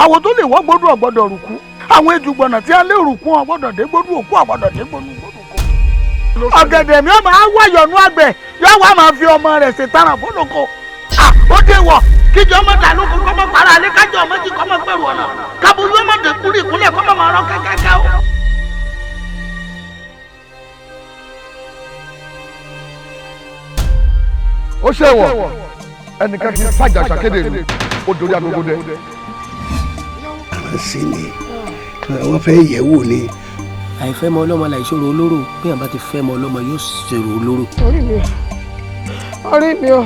àwọn tó lè wọ́ gbọ́dọ̀ ọ̀gbọ́dọ̀ rùkú àwọn ejùgbọ̀nà tí a lè rùkú ọ̀gbọ́dọ̀ dé gbọ́dọ̀ òkú ọ̀gbọ́dọ̀ dé gbọ́dọ̀ òkú. ọ̀gẹ̀dẹ̀ mi ọmọ á wáyọ̀nù àgbẹ̀ yóò wá máa fi ọmọ rẹ̀ ṣètara fólókò. ó dé wọ̀ kíjọ ọmọ ta lóko kọ́mọ para alẹ́ kájọ ọmọ jí kọ́mọ pẹ̀rù ọ̀nà kábùrú ọmọ dẹ̀kúrì ìkúnlẹ̀ kọ́mọ máa rán kẹ́kẹ́kẹ́ o. ó ṣe wọ̀ ẹnìkan kì í fàjà ṣàkéde ìlú ó dorí agogo dẹ. àwọn sì ni wọ́n fẹ́ yẹ̀ wò ni. àìfẹ́ mọ ọlọ́mọ láìṣòro olóró bí àbá ti fẹ́ mọ ọlọ́mọ yóò ṣèrò olóró. orí mi o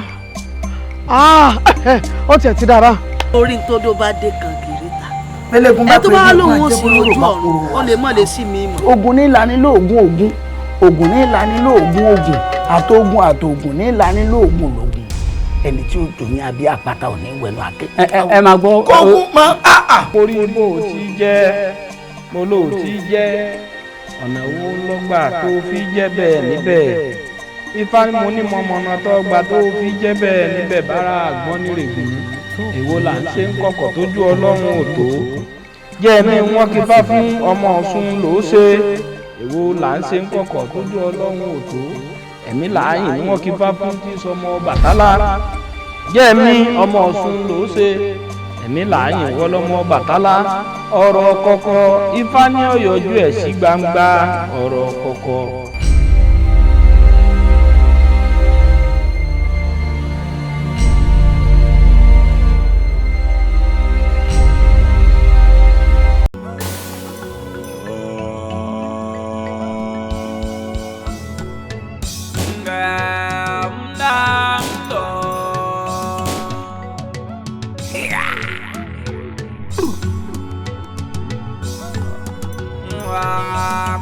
ó tiẹ̀ ti dára. orí tó dó bá dé kan kiri ta. mẹlẹ́gùn bá ẹ tó bá lóun ó sì lójú ọ̀run ó lè mọ̀ lè sí mi mọ̀. ogun ní ìlànà lóògùn ogun ogun ní ìlànà lóògùn ogun àtògùn àtògùn ní ìlànà lóògùn lóògùn ẹni tí ó dùn ní abí àpáta ò ní wẹ̀nu àké. ẹ máa gbọ́. kókó mọ orí bó o ti jẹ́ mo ló ti jẹ́ ọ̀nà wo lọ́gbà tó fi jẹ́ bẹ́ẹ̀ níbẹ̀ ifá ni mo ní mọ̀mọ́nà tó gbà tó fi jẹ́ bẹ́ẹ̀ níbẹ̀ bára àgbọ́n nírègbè èwo là ń ṣe ń kọ̀kọ̀ tójú ọlọ́run ò tó jẹ́ ẹ̀mí wọn kí fá fún ọmọ ọ̀ṣun ló ṣe èwo là ń ṣe ń kọ̀kọ̀ tójú ọlọ́run ò tó ẹ̀mí làáyìn ni wọ́n kí fá fún tí sọmọ Bàtálá jẹ́ ẹ̀mí ọmọ ọ̀ṣun ló ṣe ẹ̀mí làáyìn wọ́n lọ́mọ Bàtálá ọ̀rọ̀ kọ̀kọ̀ ifá ní ọ̀yọ́jú ẹ̀ sí gbangba ọ̀rọ̀ kọ̀kọ̀.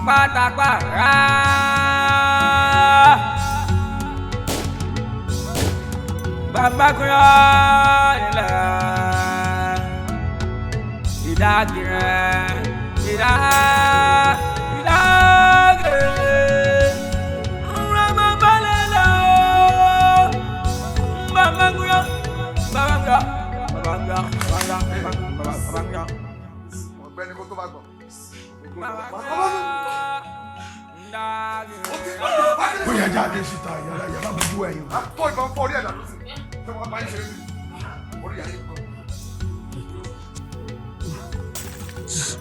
Pátápátá bàbá kúrò nílẹ̀ ìdágìrẹ́ ìdágìrẹ́ rẹ́mọ balẹ̀ lọ bàbá kúrò ọ̀gbẹ́ni kó tó bá gbọ́. ó yẹ jáde síta yàrá yàrá bójú ẹ̀yìn. tó ìbọn fọ orí ẹ̀dá lóṣù tí wọ́n bá ń ṣe é orí ẹ̀yà yìí kan.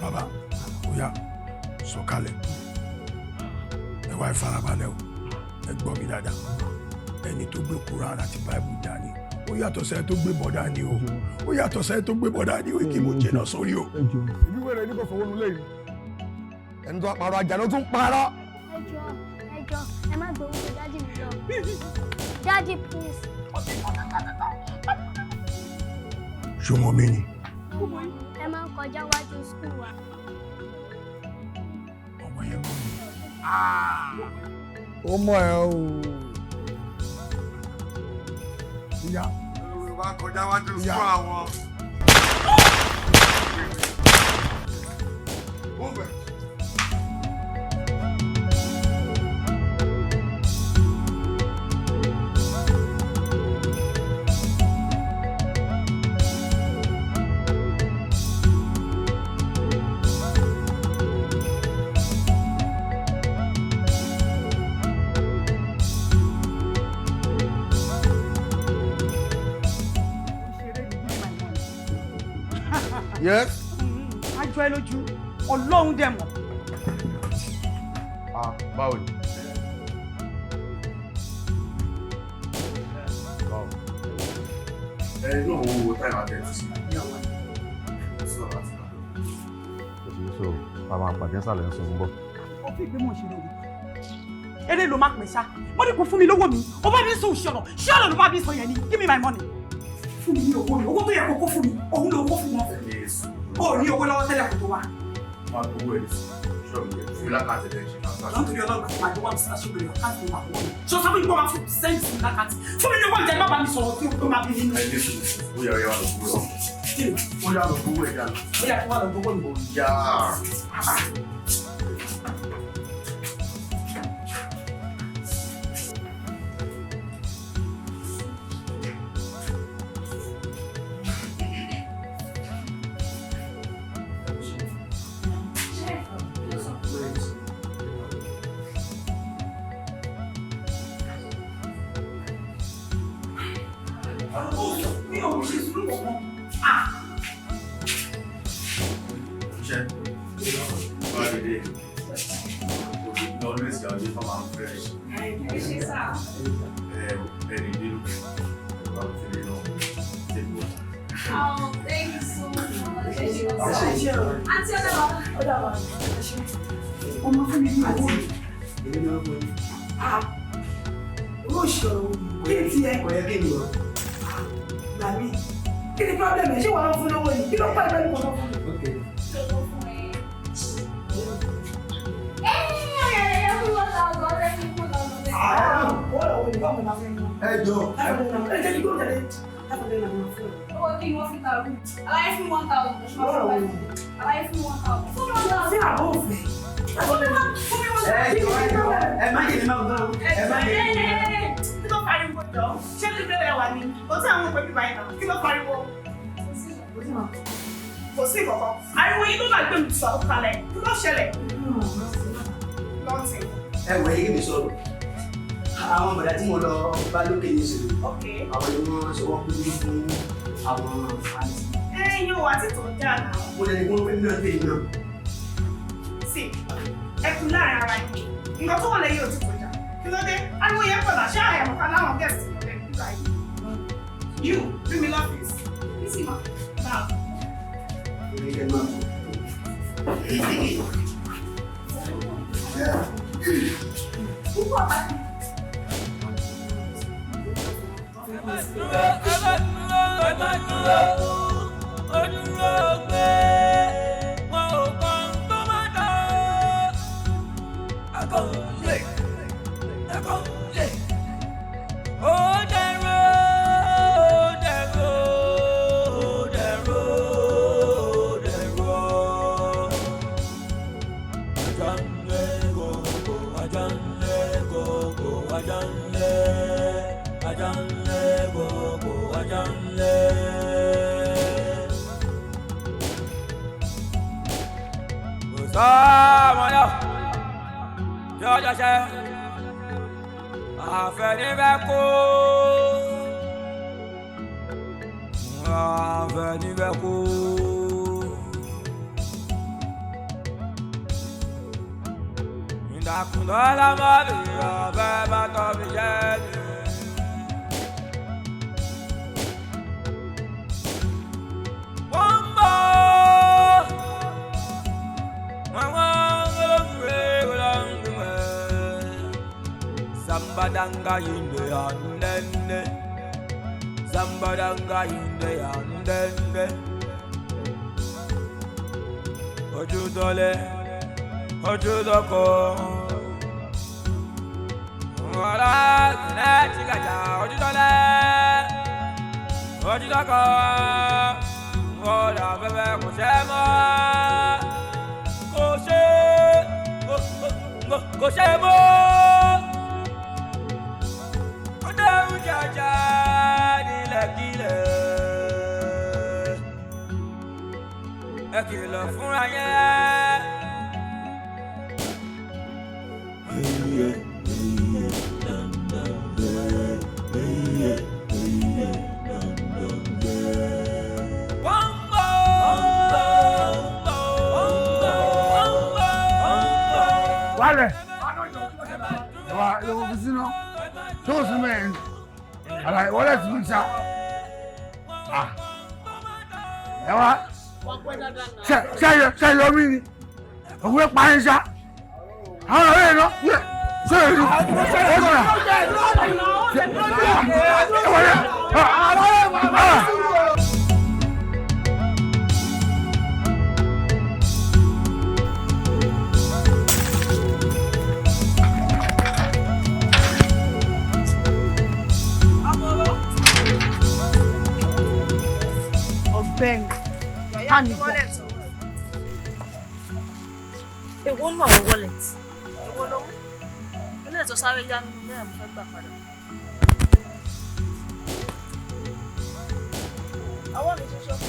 bàbá ó yá sọ̀kalẹ̀ ẹ wá ìfarabalẹ̀ o ẹ gbọ́ mi dáadáa ẹni tó gbé Kùránì àti Báíbù dání ó yàtọ̀ sẹ́yìn tó gbé bọ̀ dání o ó yàtọ̀ sẹ́yìn tó gbé bọ̀ dání o kí mo jìnnà sórí o. ìbí wẹ̀rẹ̀ ní kò fọwọ́ nulẹ̀ yìí ẹni tó parọ́ ajá ló tún parọ́. ẹjọ́ ẹ má gbowó dájú mi lọ dájú please. ṣé wọn mi ni. ẹ máa ń kọjá wájú skul wa. ọmọ yẹn mọ mi. ó mọ ẹ o. ìyá Yorùbá kọjá wájú skul àwọn. Yes. Ajọ ẹ lójú Ọlọ́run dẹ̀ mọ̀. Báwo ni. Inú owó táìmù àtẹ̀tù sí. So, bàbá àpàdé sàlẹ̀ ń sọ ń bọ̀. Ó fi ìgbé mọ̀ ṣe lórí. Eré ló máa pè ṣá. Mo ní kó fún mi lówó mi. Ó bá mi sọ òṣìṣẹ́ ṣé ọ̀nà ló bá mi sọ yẹn ni? Give me my money. Fún mi ní owó mi. Owó tó yẹ kó kó fún mi. Òun ló kó fún wọn. Ó ní owó lọ́wọ́ tẹ́lẹ̀ kó tó wá. Máa gbowó ẹ̀ ṣọ́ọ̀bù yẹn fún mi lákàtí ẹ̀ ṣe kàńtà. Lọ́tùrí ọlọ́gbà máa jọ wá mi síláṣí obìnrin káàkiri máa wọ́n mi. Ṣé o sọ fún mi pé wọ́n máa fún sẹ́ǹtì mi lákàtí? Fún mi ní owó ìjẹ́ má bá mi sọ̀rọ̀ tí ó máa bí nínú. Ẹ ní sùn ó yà wá lọ gbowó ẹ̀. Ó yà lọ gbowó ẹ̀ dànù. Ó yà kí wọ́n lọ gbogbo ìbò. Yà á. Àǹtí ọ̀dà wa. Ọmọ fún mi ní owó. Èmi ni wọ́n fún mi. Owó ìṣòro kí ni tiẹ̀? Kò yẹ kí ni o. Gbàmí. Kí ni problem ẹ̀? Ṣé wọ́n lọ fún lówó yìí? Kí ló pẹ́ ìbẹ́ ní kò lọ fún mi? Ẹ jọ. Ẹ jẹ́ kí gbọ́dọ̀ lé. Owó kí wọ́n fi ta rú. Aláyé fún 1,000. Aláyé fún 1,000. Fún mi wọ́n sí àbọ̀ òfin. Ẹ má yẹ ní máa gbọ́. Ẹ má yẹ ní máa gbọ́. Kí ló pariwo jọ? Ṣé kí bẹ́ẹ̀ wà ní? O tí àwọn ọmọ ìbá ìtàn. Kí ló pariwo? Kò sí ìkọ̀kọ̀. Ariwo yìí ló máa gbé mi sọ̀rọ̀ kalẹ̀. Kí ló ṣẹlẹ̀? Lọ́ọ̀tì. Ẹ wọ yé mi sọ̀rọ̀. Àwọn bọ̀dá tí mo lọ bá lókè ní ìṣòro. Àwọn ni wọ́n ṣe wọ́n kúrú fún àwọn àǹtí. Yóò wá títò dáa náà. Mo lè ní kí wọ́n fẹ́ náà tèmi náà. Sí, ẹ kú láàrin ara yìí. Nǹkan tó wà lẹ́yìn òtítọ́ jà. Kí ló dé? Ariwo yẹn pẹ̀lú àṣà àyàmọ̀ká láwọn guest lọ́dẹ̀ nígbà yìí. You, bring me lọ́fíìsì. Bísí ma. Náà. Èmi kẹ́ máa bọ̀. Púpọ̀ bá ti. Zambadanga yinde yandende, Zambadanga yinde yandende. Ojudole, ojudoko. Wala kineti gaja, ojudole, ojudoko. Wala bebe kushema, kushemo. Kìlọ̀ fúnra yẹn. Wálẹ̀. Wà lówó fi sínú. Tó o sún mẹ́rin. Àlàyé wọlé sí mi sá. Ẹ wá. Ṣe yọ mí ni. Òwe parí sá. Àwọn ọ̀rẹ́ yẹn náà. Ṣé èyí ni? Ó sọ̀rọ̀. Bang. Hand it back. Èwo nù àwọn wallet. Èwo lọ́wọ́. Ilé ìtọ́ sáré yá nínú mẹ́rin mo fẹ́ gbà padà. Àwọn mi ṣe ṣọ́kù.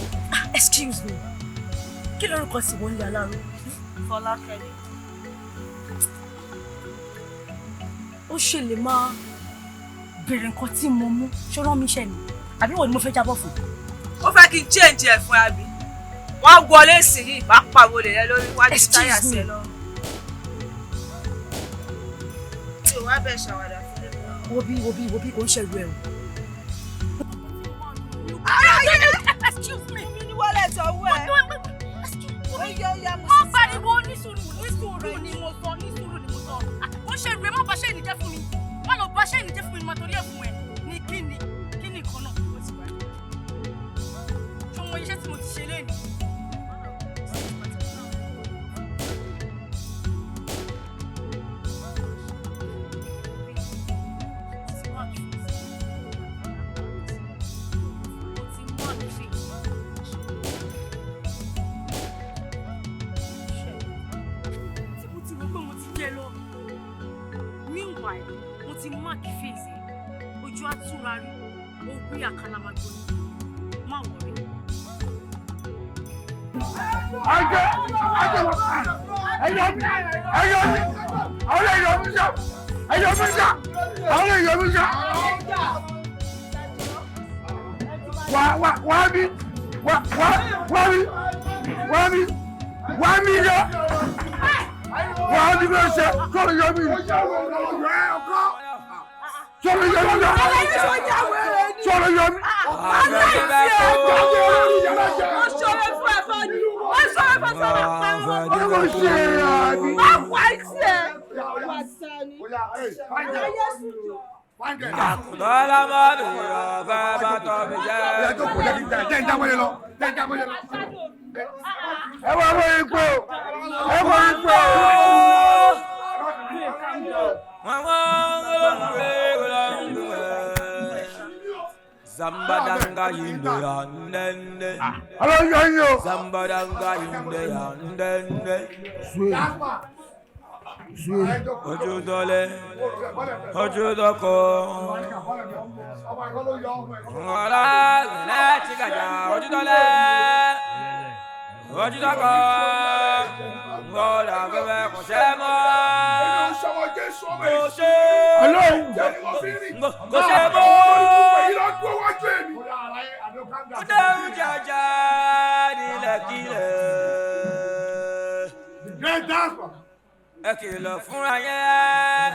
Excuse me. Kí lorúkọ sì wọ́n lé aláró? Fọlákẹ́lẹ́. Ó ṣe lè máa bèrè nǹkan tí mo mú. Ṣé rán mi ṣẹ́ ni? Àbí wo ni mo fẹ́ jábọ̀ fún? Ó fẹ́ kí n change ẹ̀ fún àbí. Wọ́n wọlé sí yìí bá pariwo lè rẹ lórí wájú táyà sí ẹ lọ́rùn. Tí o wá bẹ̀ ṣàwádà fún mi. Wo bí kò ń ṣẹ̀rù ẹ̀ o. Excuse me. Mi ní wallet ọwọ́ ẹ. sùúrù ni mo sọ ní sùúrù ni mo sọ ó ṣe rè má bá ṣe ìdíjẹ́ fún mi má lọ bá ṣe ìdíjẹ́ fún mi má torí ẹ̀ fún ẹ ní kíni kan náà mo ti wá ṣé mo iṣẹ́ tí mo ti ṣe lẹ́nu. Zambadanga yinde yandende. Zambadanga yinde yandende. Ojudole, ojudoko. Ngora ne chikaja ojudole. Ojudoko. Ngora bebe koshemo. Koshemo. Jaja di lekile. Ekele fúnra yẹn.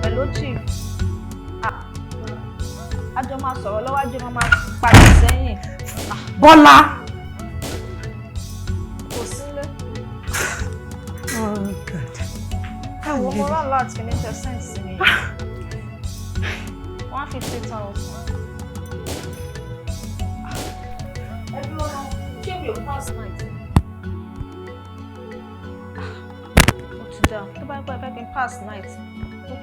Hello Chief. Àjọ máa sọ̀rọ̀ lọ́wọ́ àjọ máa padà sẹ́yìn. Bọ́lá. Kò sílé. Ẹ wo mo rán láti ní percent sí mi. 150,000. Ẹ bí wọn ṣé mi ò pass night? Ó ti dá tó bá ń pẹ́ fẹ́ kí n pass night.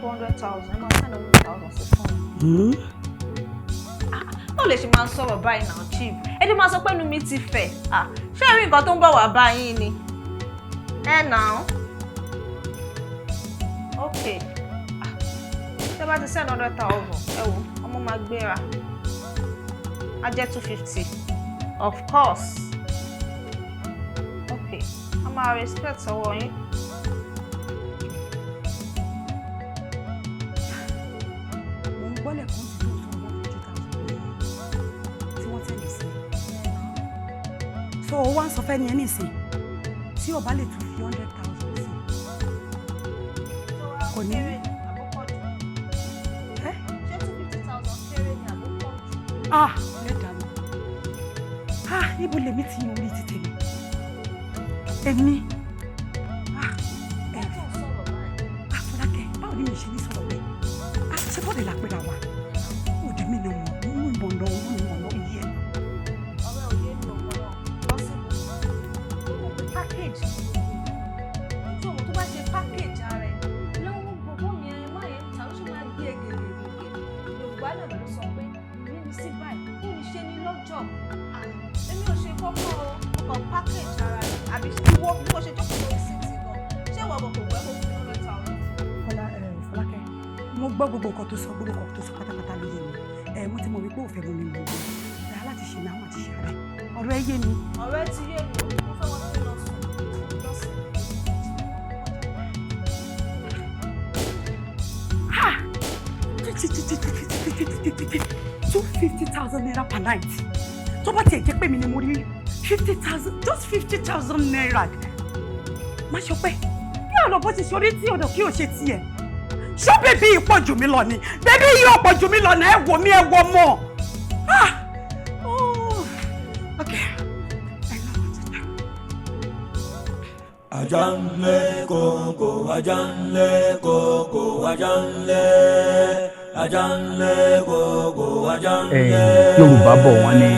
400,000. Ẹ máa send 100,000 sí fún mi. Báwo lè ṣe máa ń sọ̀rọ̀ báyìí náà Chief? Ẹ ti máa sọ pé inú mi ti fẹ̀. Ṣé rí nǹkan tó ń bọ̀ wá báyìí ni? Ẹ náà. Ok. Ṣé bá ti send 100,000? Ẹ wo, ọmọ máa gbéra. Á jẹ́ 250. Of course. Ok. A máa respect ọwọ́ yín. Mo ń gbọ́lẹ̀ kan ti tó sọ 150,000 tí wọ́n tẹ̀lé sí. So wá ń sọ fẹ́ ni ẹni ìsìn tí ọba lè tún fi 100,000 sí. Kò ní. Ṣé 250,000 kéré ni àbúkọ́ jù? Lẹ́dàá mi. Níbo lèmi ti yan orí ti tèmi? Èmi. mi ṣe ní sọ̀rọ̀ bẹ́ẹ̀ ṣé bọ́ọ̀dì la pera wa òde mi ni mo mú ìbọn lọ mú ìbọn lọ iye ẹ̀. ọ̀rẹ́ òye mi ò gbọ́dọ̀ lọ́sibú tó mọ̀ pé package tó mọ̀ tó bá ṣe package ara ẹ̀ lọ́wọ́ gbogbo mi ẹ̀ má yẹn ta ó ṣe máa gbé egèrègè Yorùbá náà ló sọ pé ìrírí ni sí báyìí kó ní ṣe ní lọ́jọ́ èmi ò ṣe kọ́kọ́ ọkọ̀ package ara rẹ̀ àbí ìwọ bí mo ṣe jókòó lórí síìtì gan ṣé ìwọ ọkọ̀ kò gbẹ́ kó fún mi lọ́ta ọ̀rọ̀. Fọlákẹ́ mo gbọ́ gbogbo nǹkan tó sọ pátápátá ló yé mi mo ti mọ̀ wípé òfẹ́ mi ni mo gbọ́ ẹ̀ láti ṣe mi àwọn àti ṣe rẹ̀ ọ̀rọ̀ ẹ yé mi. ọ̀rẹ́ ti yé mi mo fẹ́ wọn tó lọ sùn lọ́sùn. $250,000 per night tó bá tiẹ̀ jẹ́ pé mi ni mo rí 50,000 just 50,000 naira má ṣe pé kí ọ̀nà bó ti ṣorí tí ọ̀dọ̀ kí o ṣe tiẹ̀ ṣó bèbí yìí pọ̀ jù mí lọ ni bèbí yìí ò pọ̀ jù mí lọ náà ẹ wò mí ẹ wò mọ́ okay. Ajanlekoko, Ajanlekoko, Ajanlekoko, Ajanlekoko. Yorùbá bọ̀ wọ́n ní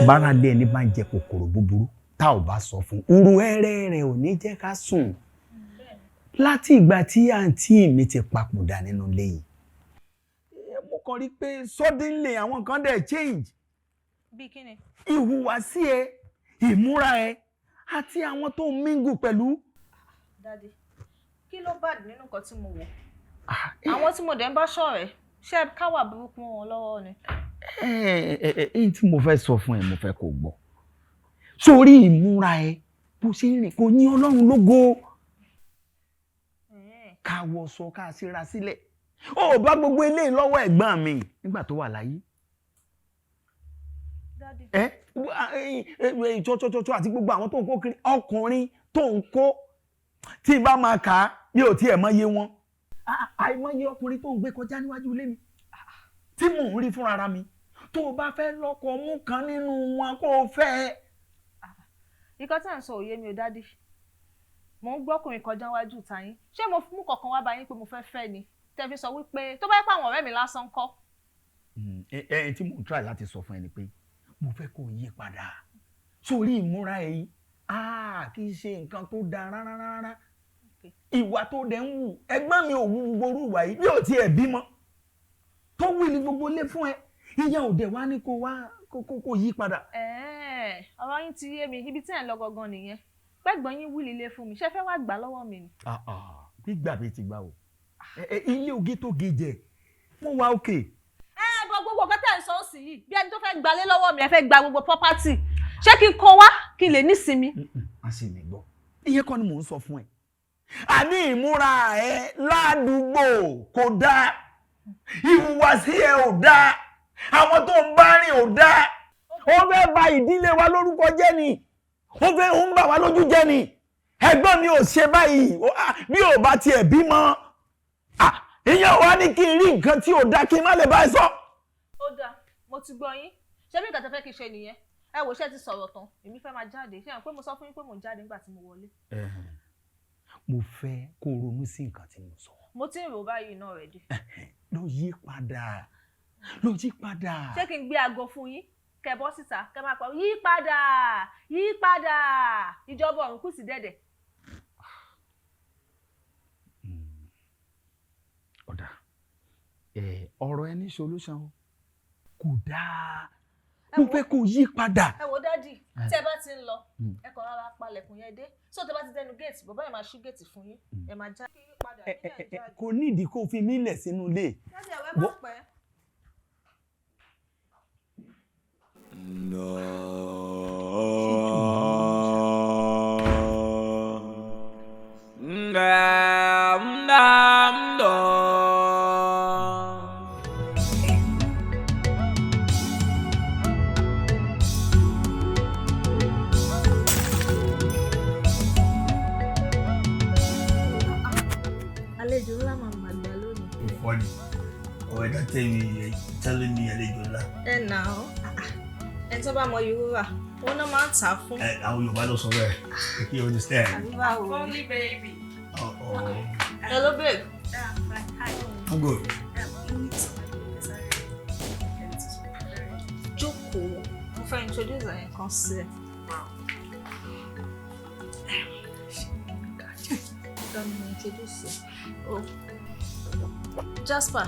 báralé ẹni bá ń jẹ kòkòrò búburú tá ò bá sọ fún uru ẹrẹ rẹ ò ní jẹ́ ká sùn láti ìgbà tí àǹtí mi ti papòdà nínú ilé yìí. Mo kàn rí pé suddenly àwọn kan dẹ̀ change. Bí kíni? Ìhùwàsí ẹ, ìmúra ẹ àti àwọn tó ń mingle pẹ̀lú. Daddy, kí ló bad nínú nǹkan tí mo wò? Àwọn tí mo dẹ̀ ń bá ṣọ̀rẹ́ ṣé káwà burúkú wọn lọ́wọ́ ni? Èyí tí mo fẹ́ sọ fún ẹ mo fẹ́ kó gbọ́. Sórí ìmúra ẹ bó ṣe ń rìn kò ní Ọlọ́run lógo. Ká wọṣọ ká síra sílẹ̀. Ó bá gbogbo eléyìí lọ́wọ́ ẹ̀gbọ́n mi nígbà tó wà láyé. Daddy. Ìtọ́tọ́tọ́ àti gbogbo àwọn tó ń kó kiri ọkùnrin tó ń kó tí bá máa kà á bí ò tiẹ̀ mọ́yé wọn. Àìmọye ọkùnrin tó ń gbé kọjá níwájú ilé mi tí mò ń rí fúnra mi tó o bá fẹ́ lọ́kọ mú kan nínú wọn kó o fẹ́. Ìkọ́ tí à ń sọ òye mi ò Daddy. Mo ń gbọ́kùnrin kọjá níwájú ìta yín. Ṣé mo mú kọ̀ọ̀kan wá bá yín pé mo fẹ́ fẹ́ ni? Tẹ́ fi sọ wípé tó bá yẹ pé àwọn ọ̀rẹ́ mi lásán kọ́. Tí mò ń try láti sọ fún ẹ ni pé mo fẹ́ kó yí padà sórí ìmúra ẹ yìí kì í ṣe nǹkan tó dáa rárá ìwà tó dẹ̀ ń wù ẹgbọ́n mi ò wù gbogbo ìwà yìí bí ò tiẹ̀ bímọ tó wí ní gbogbo ilé fún ẹ ìyá òde wa ní kó wá kó yí padà. Ọ̀rọ̀ yín ti yé mi ibi tí ẹ̀ ń lọ gangan nìyẹn pẹ́gbọ́n yín wí líle fún mi ṣé fẹ́ wá gbà lọ́wọ́ mi ni. gbígbà bíi ti gbà o ilé oge tó ge jẹ mo wá òkè. Gbogbo ọ̀gá tẹ̀ ń sọ sí yìí bí ẹni tó fẹ́ gbalé lọ́wọ́ mi ẹ fẹ́ gba gbogbo property ṣé kí n kó wá kí n lè nísinmi. a sì ní gbọ́ iye kan ni mò ń sọ fún ẹ àní ìmúra ẹ ládùúgbò kò dáa ìhùwàsí ẹ ò dáa àwọn tó ń bá rìn ò dáa ó fẹ́ bà ìdílé wa lórúkọ jẹ́ ni ó fẹ́ ń bà wá lójú jẹ́ ni ẹ̀gbọ́n mi ò ṣe báyìí bí ò bá tiẹ̀ bímọ ìyẹn wá ní kí n rí nǹkan tí ò dáa kí n má lè bá ẹ sọ. Ó dáa mo ti gbọ́ yín ṣé bí nǹkan tẹ́ fẹ́ kí n ṣe nìyẹn ẹ wò ṣé ti sọ̀rọ̀ tán èmi fẹ́ máa jáde ṣé àwọn pé mo sọ fún yín pé mò ń jáde nígbà tí mo wọlé. Mo fẹ́ kó ronú sí nǹkan tí mo sọ. Mo ti ń rò báyìí náà rẹ̀ dé. Lọ yí padà. Ṣé kí n gbé aago fún yín kẹ́ bọ́ síta kẹ́ máa pa yí padà ìjọba ọ̀run kù sí dẹ̀dẹ̀. Ọ̀dà ọ̀rọ̀ ẹni solution kò dáa mo fẹ́ kó yí padà. Ẹ wo Daddy tí ẹ bá ti ń lọ ẹ kàn rárá palẹ̀kùn yẹn dé so tẹ bá ti dẹnu géètì bàbá yẹn máa ṣí géètì fún yín ẹ máa já kí padà nílẹ̀ jáde. Kò nídìí kó fi mí lẹ̀ sínú ilé. Daddy ẹ̀wẹ́ má pẹ́. Àlejò ńlá máa mà gbà lónìí. Funny. Oh, that time you telling me àlejò ńlá. Nà ó ẹni tó bá mọ Yorùbá òun náà máa ń tà fún. Àwọn Yorùbá ló sọ bẹ́ẹ̀. You understand? Only baby. Hello babe. Hi. I'm good. Jókòó. Mo fẹ́ introduce ẹ̀yin kan sí ẹ. Dami introduce ẹ. Oh. Jasper,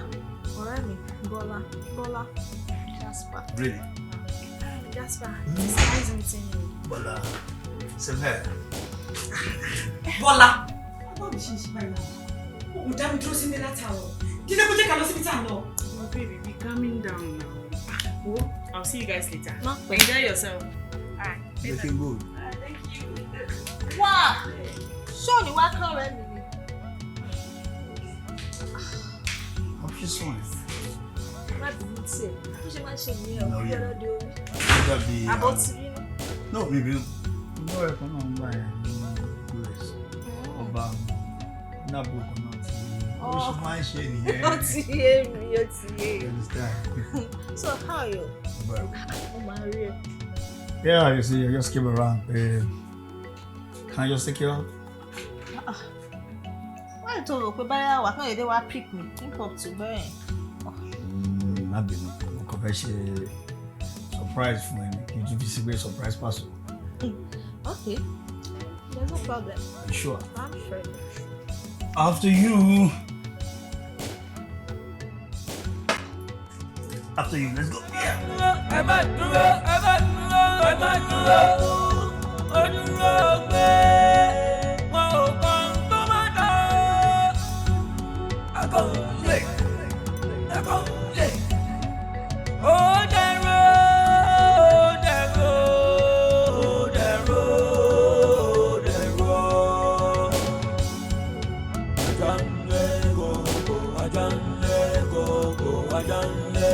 ọ̀rẹ́ mi, Bọ́lá. Jasper. Really? Jasper, it's nice meeting you. Bola, same here. Bọ́lá. Bọ́lá mi ṣe báyìí. Ó dá mi dúró sí mi látàárọ̀. Kí ló kó jẹ́ ká lọ síbi tá à ń lọ? Oh, baby, be calming down now. Oh, I'll see you guys later. No, enjoy yourself. Alright. Looking good. Thank you. Wá! Ṣé ò ní wá kán ọ̀rẹ́ mi ni? How you son? Má bínú tí ẹ̀. Bó ṣe máa ń ṣe nìyẹn No, ọ̀rẹ́ yeah. ọlọ́dẹ orí. That'd be. Àbọ̀ ti rí nù. No, maybe. Ìgbọ́ ẹ̀kọ́ náà ń gbà ẹ̀ ní US. Ọba Nàbò kan náà ti ó ṣe máa ń ṣe nìyẹn. Ó ti yé mi, ó ti yé mi. Understand? So how are you? Very Mo máa rí ẹ. Yeah, you see, I just came around. Can I just take you out? Why tó rò pé báyà wà kán èdè wá pick me? Keep up to bẹ́ẹ̀. Má bínú, mo kàn fẹ́ ṣe surprise fún ẹ ní kí n tún fi sí pé surprise pass o. Okay, there's no problem. You sure? I'm sure. After you. After you, let's go. Yeah. Ẹ má dúró, ẹ má dúró, ẹ má dúró. Ó dúró pé wọn ò kàn tó má dán. Akọ̀lé, akọ̀lé. Ó dẹ̀rọ̀, ó dẹ̀rọ̀, ó dẹ̀rọ̀, ó dẹ̀rọ̀. Ajanlekoko, Ajanlekoko, Ajanle.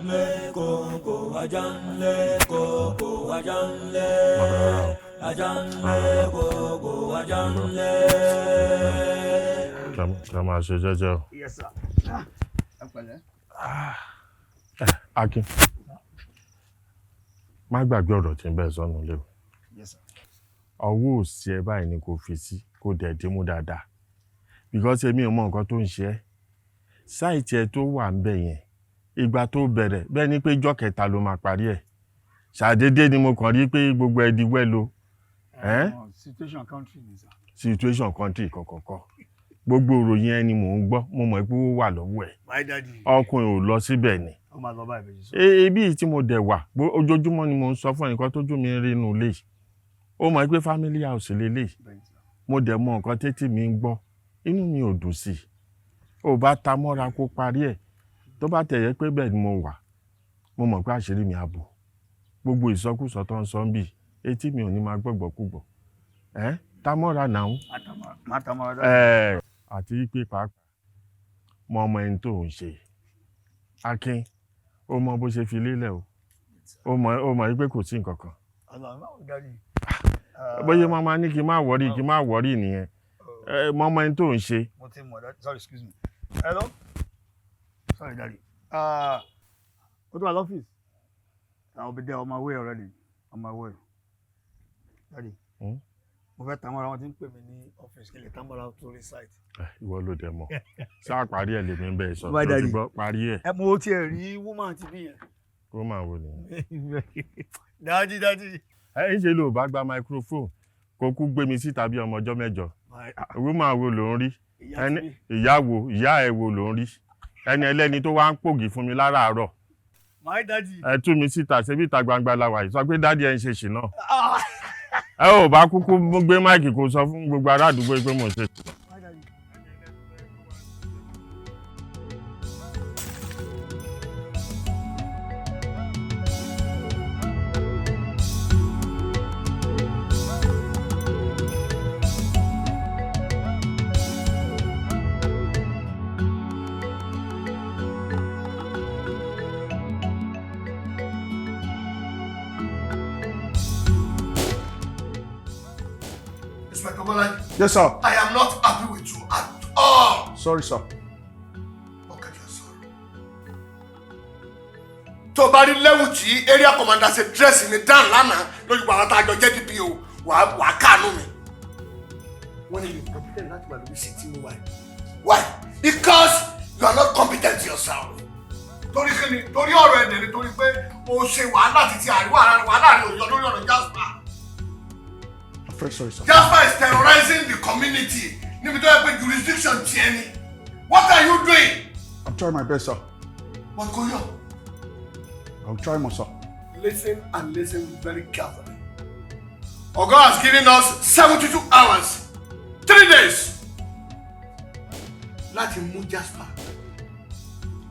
Ajanlekoko, Ajanlekoko, Ajanle. Ajanlekoko, Ajanle. Kí a máa ṣe jẹ́jẹ́ o. Yes, sir. Ẹ pẹ̀lẹ́. Akin, má gbàgbé ọ̀rọ̀ tí ń bẹ sọ́nù lé o. Yes, sir. Ọwọ́ òsì ẹ báyìí ni kò fi sí kó dẹ̀ dé mú dáadáa. Because èmi ò mọ nǹkan tó ń ṣe ẹ́. Sáìtì ẹ tó wà ń bẹ̀ yẹn. Ìgbà tó bẹ̀rẹ̀ bẹ́ẹ̀ ni pé ìjọ́ kẹta ló máa parí ẹ̀. Ṣàdédé ni mo kàn rí pé gbogbo ẹ di wẹ́lo. Situation country ni sir. Situation country kọ̀kọ̀kọ̀. Gbogbo ìròyìn ẹni mò ń gbọ́, mo mọ̀ pé ó wà lọ́wọ́ ẹ̀. My daddy. Ọkùnrin ò lọ síbẹ̀ ni. Ó máa lọ báyìí bẹ́ẹ̀ sọ. Ibi tí mo dẹ̀ wà, ojoojúmọ́ ni mo ń sọ fún ẹnìkan tójú mi rí inú ilé. Ó mọ̀ pé family house lélẹ̀. Mo dẹ̀ mọ nǹkan tẹ́tí mi ń gbọ́. Inú mi ò dùn sí i. Ó bá ta mọ́ra kó parí ẹ̀. Tó bá tẹ̀yẹ pé bẹ́ẹ̀ ni mo wà, mo mọ̀ pé àṣírí mi á bò. Gbogbo ìsọkúsọ tó ń sọ ń bì, etí mi ò ní máa gbọ́gbọ́kúgbọ̀. Tamọ́ra náà. Má tamọ́ra dáadáa. Àti pé pàápàá mọ ọmọ ẹni tó ń ṣe. Akin, ó mọ bó ṣe fi lélẹ̀ o. Ó mọ̀ pé kò sí nǹkan kan. Bóyá máa máa ní kí n má wọ́rí nìyẹn. Mọ ọmọ ẹni tó ń ṣe. Mo ti mọ̀ that. Sorry, excuse me. Hello? Sorry, daddy. Go to my office. I'll be there on my way already. On my way. Daddy. Mo mo fẹ́ tamara wọn ti ń pè mí ní ọ́fíìsì kí lè tamara torí site. Ìwọ ló dẹ mọ̀. Ṣá parí ẹ̀ lèmi ń bẹ̀ sọ. Tó ti gbọ́ parí ẹ̀. Ẹ mo tiẹ̀ rí woman ti bí yẹn. Woman wo ni? Dájí. Ẹ ń ṣe ló bá gba microphone kó kú gbé mi síta bí ọmọ ọjọ́ mẹ́jọ. Woman wo ló ń rí? Ìyá ẹ wo ló ń rí? Ẹni ẹlẹ́ni tó wá ń pògì fún mi láràárọ̀. Ẹ tú mi síta ṣebí ìta gbangba la wà yìí sọ pé dádì ẹ ń ṣe ṣìnà. Ẹ ò bá kúkú gbé máìkì kó sọ fún gbogbo ará àdúgbò pé mo ṣe. Yes, sir. I am not happy with you at all. Sorry, sir. Okay, just sorry. Tó bá rí level tí area commander ṣe dress ní Dan lánàá lójú àwọn tá a jọ jẹ́ DPO wà kánú mi. Wọ́n ní you competent láti wà lórí seat mi why? Why? Because you are not competent yourself. Torí kí ni? Torí ọ̀rọ̀ ẹ̀dẹ̀ ni torí pé o ṣe wàhálà títí àríwá wàhálà rẹ̀ òyìn lórí ọ̀rọ̀ Jasper. Sorry, sir. Jasper is terrorizing the community. Níbi tó yẹ pé jurisdiction tiẹ̀ ni. What are you doing? I'm trying my best, sir. What go on? I'll try more, sir. Listen and listen very carefully. Oga has given us 72 hours, 3 days. Láti mú Jasper.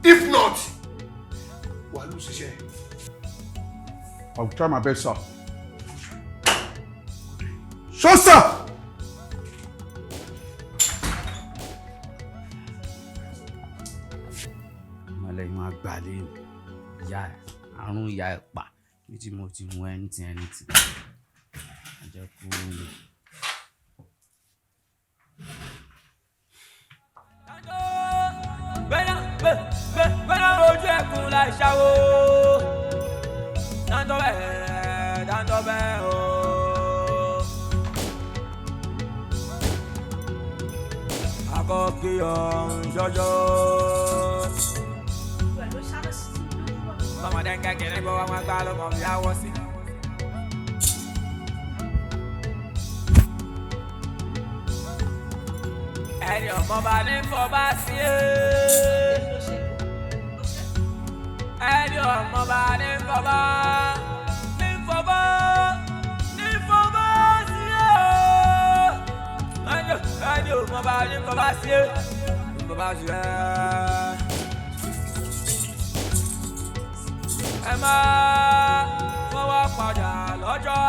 If not, wàá lù ṣiṣẹ́. I'll try my best, sir. Sure, sir. Mọ̀lẹ́ yìí máa gbà lé ìyá ẹ̀ àrùn ìyá ẹ̀ pa bí tí mo ti mú ẹni tí. Àjẹ́ kú lè. Gbẹ́nà ojú ẹkùn láì ṣàwó. Dáńtọ́ bẹ́ẹ̀ o. Akọ́kí ọ̀hún ṣọjọ́. Ọmọdé ń kékeré bọ́ wọn gbá lọ́mọ bí àwọ̀ sí. Ẹni ọmọ bá ní fọba sí é. Ẹni ọmọ bá ní fọba sí é. Ẹni ọmọ bá ní fọba sí é. Ẹ máa fọwọ́ padà lọ́jọ́.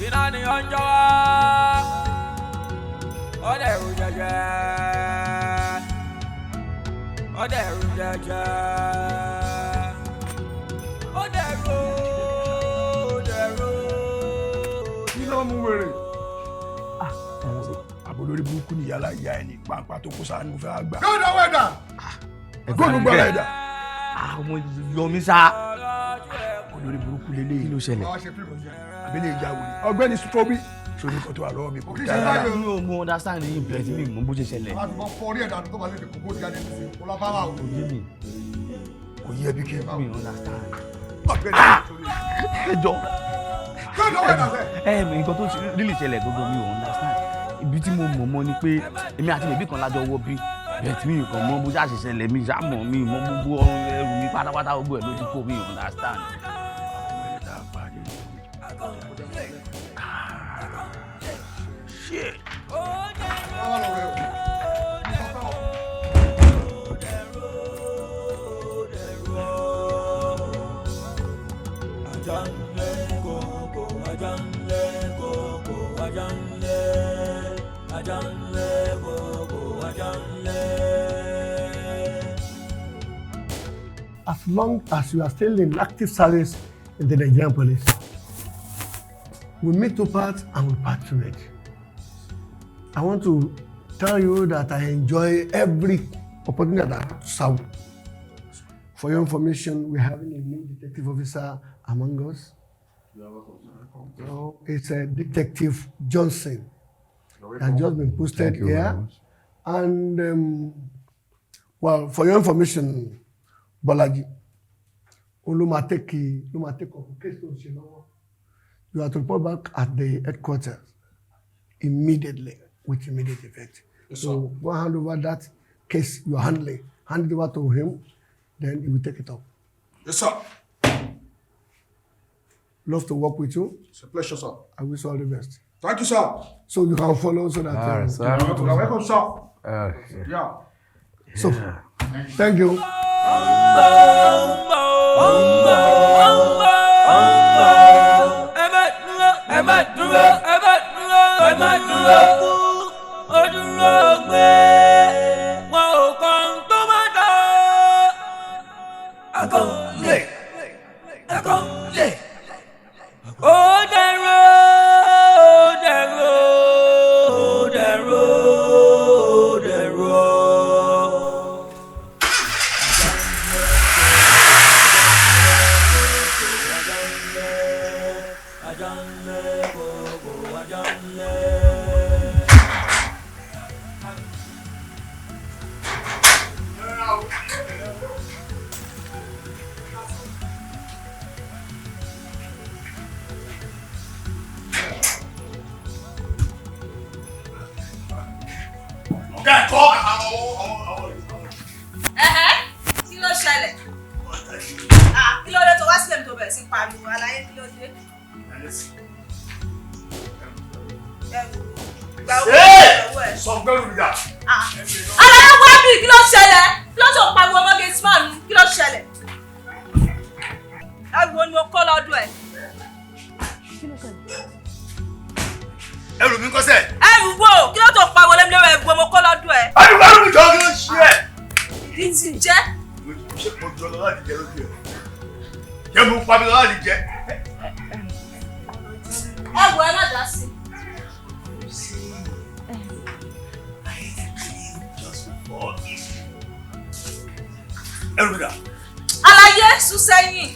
Iná ni ó ń jọ wá. Ọdẹ ẹrù jẹjẹ. Ọdẹ ẹrù jẹjẹ. Ọdẹ ẹrù. Kí ló mú wèrè? Àbólórí burúkú ni yàrá ìyá ẹni pàápàá tó kó sáà ní mo fẹ́ gbà. Yóò dáwọ́ ẹ̀dá. Góòlù gbọ́dọ̀ ẹ̀dá. Ọmọ yomi sá. Olórí burúkú lélẹ́yìn. Kí ló ṣẹlẹ̀? Abẹ́lé ìjà wò ni. Ọ̀gbẹ́ni Strobi. Sori nǹkan tó wà lọ́wọ́ mi kò dára. Mi ò mọ understand yìí bẹ̀rẹ̀ sí mi mọ bó ṣe ṣẹlẹ̀. Láti mọ fọ orí ẹ̀dá tó bá lè kókó jáde ní ìsìn ọlábàárà o. Kò yé mi. Kò yé ẹbí kí n bá. Mi ò understand. Ẹ jọ. Nǹkan tó really ṣẹlẹ̀ gbogbo mi ò understand. Ibi tí mo mọ̀ mọ́ ni pé èmi àti bèbí kan lájọ wọ́ bí bẹ́ẹ̀ tí mi nǹkan mọ́ bó ṣáà ṣe ṣẹlẹ̀ mi ṣáàmọ̀ mi mọ́ gbogbo ẹrù mi pátápátá gbogbo ẹ̀ ló ti kó mi ò understand. Shit. As long as you are still in active service in the Nigerian police, we meet to part and we part to it. I want to tell you that I enjoy every opportunity that I have to serve. For your information, we're having a new detective officer among us. No, it's a Detective Johnson that has just been posted here. And, well, for your information, Bolaji, you have to report back at the headquarters immediately, with immediate effect. Yes, so go hand over that case you're handling. Hand it over to him, then he will take it up. Yes, sir. Love to work with you. It's a pleasure, sir. I wish you all the best. Thank you, sir. So you can follow so that... You're welcome, sir. Yeah. So, thank you. Kí ló ṣẹlẹ̀? Kí ló dé tó wá sílẹ̀ mi tó bẹ̀rẹ̀ sí pariwo aláyé kí ló dé? Aláyé wá bí kí ló ṣẹlẹ̀? Kí ló tó pariwo ọmọ gate man mi? Kí ló ṣẹlẹ̀? Ẹrù wo ni mo kọ́ lọ́dún ẹ̀? Ẹrù mi kọ́sẹ̀. Ẹrù wo? Kí ló tó pariwo lẹ́mílẹ́wọ̀ ẹrù wo mo kọ́ lọ́dún ẹ̀? Ẹrù mi jọ kí ló ṣe ẹ̀? Ìdí ti jẹ́. Ṣé mo jọ lọ láti jẹ lójú ẹ̀? Ṣé mo pa mi lọ láti jẹ? Ẹrù ẹ má dá sí. Ẹrù mi dà. Aláyé sún sẹ́yìn.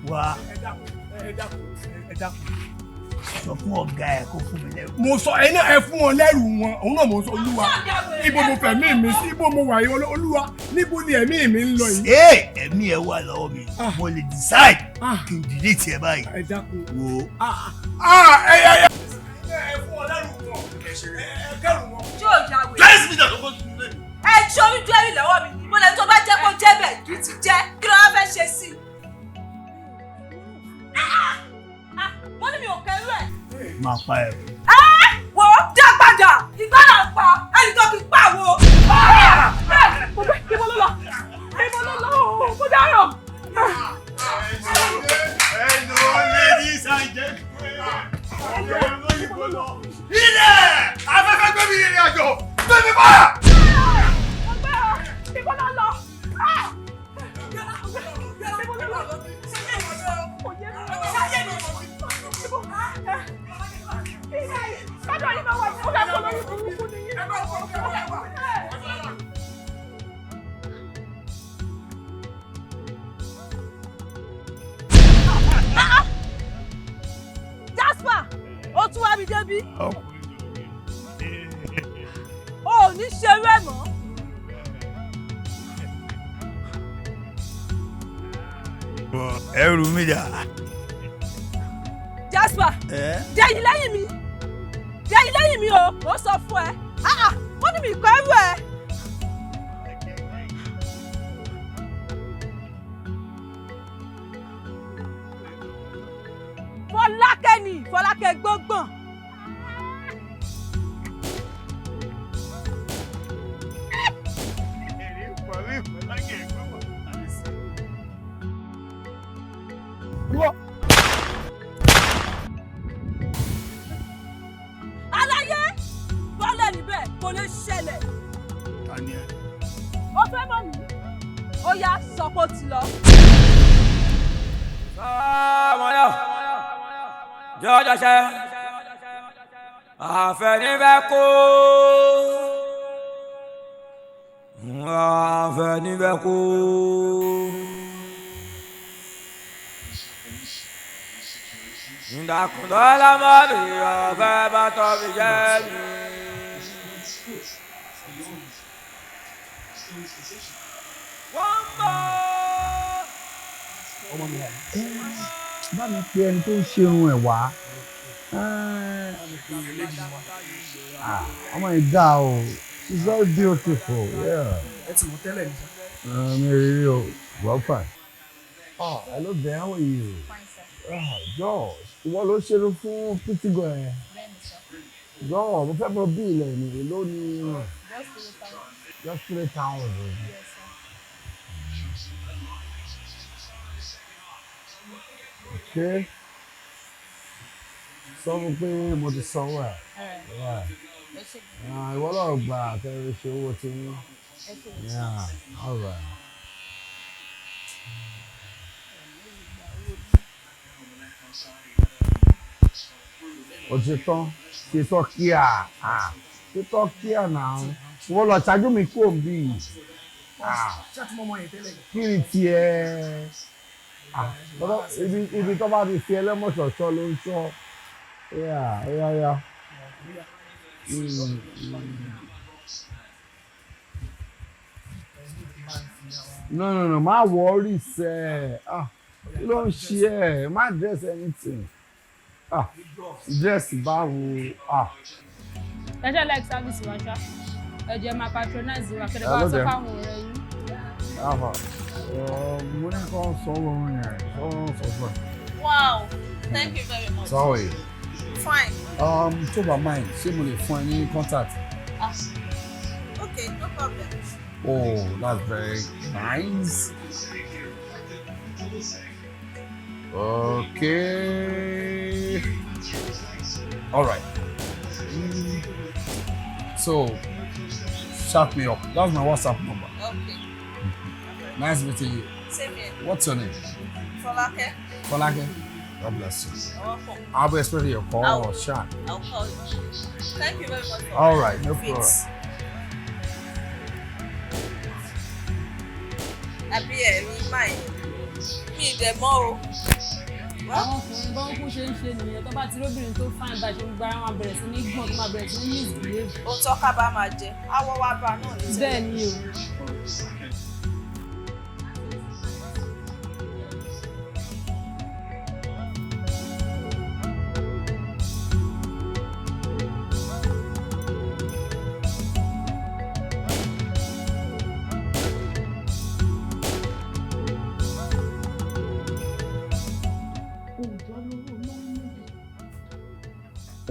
Wá ẹ dákun sọ fún ọ̀gá ẹ kó fún mi lẹ́rù. Mo sọ ẹ náà ẹ fún wọn lẹ́rù wọn òun náà mo sọ olúwa ibo mo fẹ̀mí mi sí ibo mo wà yìí olúwa níbo ni ẹ̀mí mi ń lọ yìí. Ẹ̀mí ẹ wà lọ́wọ́ mi mo lè decide kí n dìde tiẹ̀ báyìí. Ẹ dákun wo. ẹ fún wọn lẹ́rù wọn ẹ kẹ́rù wọn. Yóò yà wẹ̀. Jẹ́sí mi dàgbọ́ sí mi lẹ́nu. Ẹ ṣorí jẹ́rì lọ́wọ́ mi mo lè tó bá jẹ́ kó jẹ́ bẹ̀ kí ti jẹ́ kí ló wá fẹ́ ṣe sí i. Wọ́n ní mi ò kẹ́rù ẹ̀. Máa pa ẹ̀. Wo dá padà ìgbà náà pa ẹni tó kì í pa wo. Ibo ló lọ? Ibo ló lọ? Mo dárò. Hello, ladies and gentlemen. Ilẹ̀! Afẹ́fẹ́ gbé mi ìrìn àjò! Gbé mi bá! Ibo ló lọ? Jasper, ó tún wá mi débi. O ò ní ṣerú ẹ̀ mọ́. Ẹrù mi dà. Jasper, dẹ̀yìn lẹ́yìn mi. Dẹ̀yìn lẹ́yìn mi o, mo sọ fún ẹ. Ó ní mi kọ́ ẹrù ẹ. Fọlákẹ́ ni, Fọlákẹ́ gbọ́ngbọ̀n. Aláyé bọ́lẹ̀ níbẹ̀ kò lè ṣẹlẹ̀. Ó fẹ́ mọ̀ mí. Ó yá sọ pé ó ti lọ. Sọ́mọ́lá jọjọ ṣe àfẹnifẹ́ kó àfẹnifẹ́ kó Ìdàkùndọ́lá mọ́ mi ọ̀fẹ́ bá tọ́ mi jẹ́ mi. Wọ́n mọ̀. Ọmọ mi bá mi pe ẹni tó ń ṣerun ẹ̀ wá. Ọmọ yìí dá o, she's very beautiful. Ẹ ti mọ̀ tẹ́lẹ̀ ní sá. Mi rí rí o, well fine. Hello there, how are you? Fine, sir. Josh, ìwọ ló ṣerun fún pretty girl yẹn. Jọ̀ọ́, mo fẹ́ mọ bí ilẹ̀ ènìyàn lónìí. Just 3,000. Yes, sir. Okay. Sọ fún pé mo ti sanwó ẹ̀. Ìwọ náà gbà kẹrin ṣe owó tí ní. All right. O ti tán, ti tọ́ kíá, ti tọ́ kíá náà. Wọ́n lọ ṣáájú mi kó bí. Ṣé àti mọ́mọ́ yẹn tẹ́lẹ̀? Kí ni tiẹ̀? Ibi tó bá ti fi ẹlẹ́mọ̀ṣọ̀ṣọ́ ló ń ṣọ́. Yeah. No, má worry sẹ́. Kí ló ń ṣe ẹ́? Má dress anything. Dress báwo? Ẹ ṣe like service wa ṣá. Ẹ jẹ́ máa patronize wa kẹ́lẹ́ bá sọ fáwọn ọ̀rẹ́ yín. Mo ní kó sọ̀rọ̀ orin yẹn, sọ̀rọ̀ fún ẹ. Wow, thank you very much. Sorry. Fine. Tó bá mind, ṣé mo lè fún ẹ ní contact? Okay, no problem. Oh, that's very nice. Okay. All right. So, shout me up. That's my WhatsApp number. Okay. Nice meeting you. Same here. What's your name? Folake. Folake. God bless you. You're welcome. I'll be expecting your call or chat. I'll call you. Thank you very much for All right, no problem. Àbí ẹ̀rí máa mi dẹ̀ mọ́ o. Àwọn ọkùnrin bá ń kú ṣe ń ṣe nìyẹn tó bá ti róbìnrin tó fáìn bá ṣe ń gbára wọn bẹ̀rẹ̀ sí ní gbọ̀n tó máa bẹ̀rẹ̀ sí ní misbehave. Ohun tọ́ka bá máa jẹ, àwọ̀ wa bá náà ní bẹ́ẹ̀ ni o.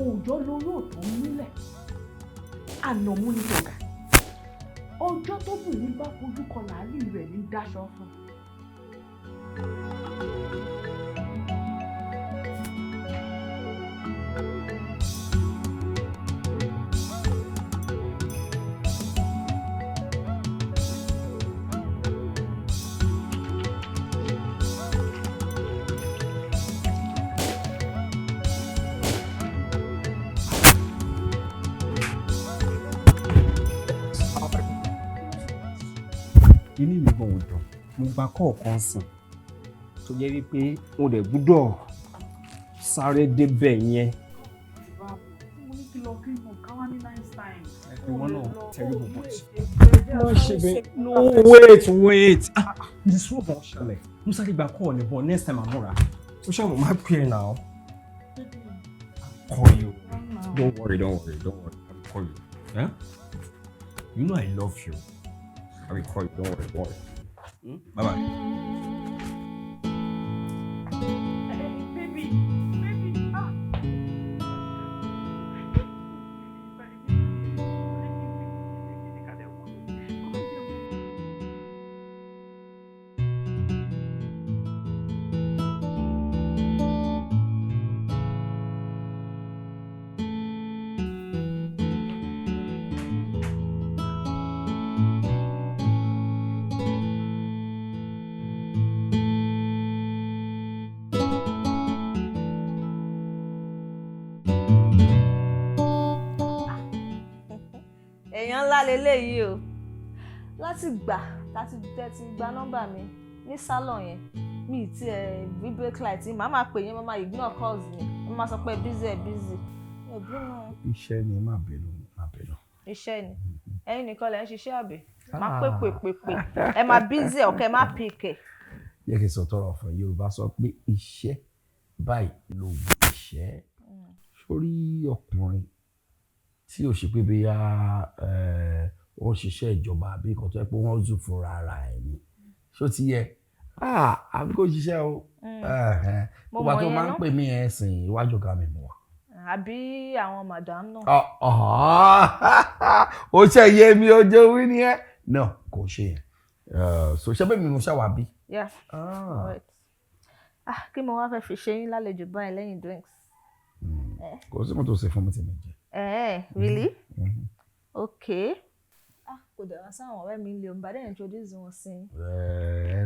Òòjọ́ lórí òtò nílẹ̀, ànàmú ní tọ̀gà. Ọjọ́ tóbìnrin bá fojú kan làálì rẹ̀ ní dáṣọ fún. Inú mi gan ò dùn, mo gba kọ̀ọ̀kan sìn tó jẹ́ wípé mo dẹ̀ gbúdọ̀ sáré débẹ̀ yẹn. Mo ní kí lọ kí mo káwá ní nice time. Ìwọ náà terrible boys. Má ṣe bẹ́ẹ̀. No, wait. Ní sọ́ọ̀bù ṣẹlẹ̀, mo sáré gba kọ́ọ̀ ní bọ̀ next time àmúra. Ó ṣàmù má pè é náà. Call you. Don't worry. I'll call you. Yeah? You know I love you. I will call you. Don't worry. Bye-bye. Baby. Èèyàn ńlá leléyìí o. Láti gbà láti tẹ́tí gba nọ́mbà mi ní sálọ̀ yẹn mi ti ẹ bí break light màá máa pè yín màá ignore calls mi mo máa sọ pé busy ẹbí náà. Iṣẹ́ ni má bínú. Iṣẹ́ ni ẹ̀yin nìkan lẹ ń ṣiṣẹ́ àbí máa pè ẹ máa busy ọ̀kẹ́ má pick ẹ̀. Yẹ kí n sọ tọrọ fún Yorùbá sọ pé iṣẹ́ báyìí ló wù iṣẹ́. Sórí ọkùnrin tí ò ṣe pé bóyá ó ń ṣiṣẹ́ ìjọba àbí nǹkan tó yẹ pé wọ́n zù fúnra ara ẹ̀ ni ṣó ti yẹ àbí kò ṣiṣẹ́ o gbogbo àti wọn máa ń pè mí ẹ̀sìn iwájú ọ̀gá mi mọ̀ wá. Àbí àwọn madam náà. Ó ṣe yé mi ó jẹ́ wí ni ẹ́ náà kò ṣe yẹn so ṣe bẹ́ẹ̀ mi mo ṣàwà bí. Kí mo wá fẹ́ fi ṣe yín lálejò báyìí lẹ́yìn drinks. Kò sí mo tó ṣe fún mi tí mi jẹ. Really? Okay. Kò dẹ̀ wá sáwọn ọ̀rẹ́ mi lè bá dẹ̀ introduce wọn sí.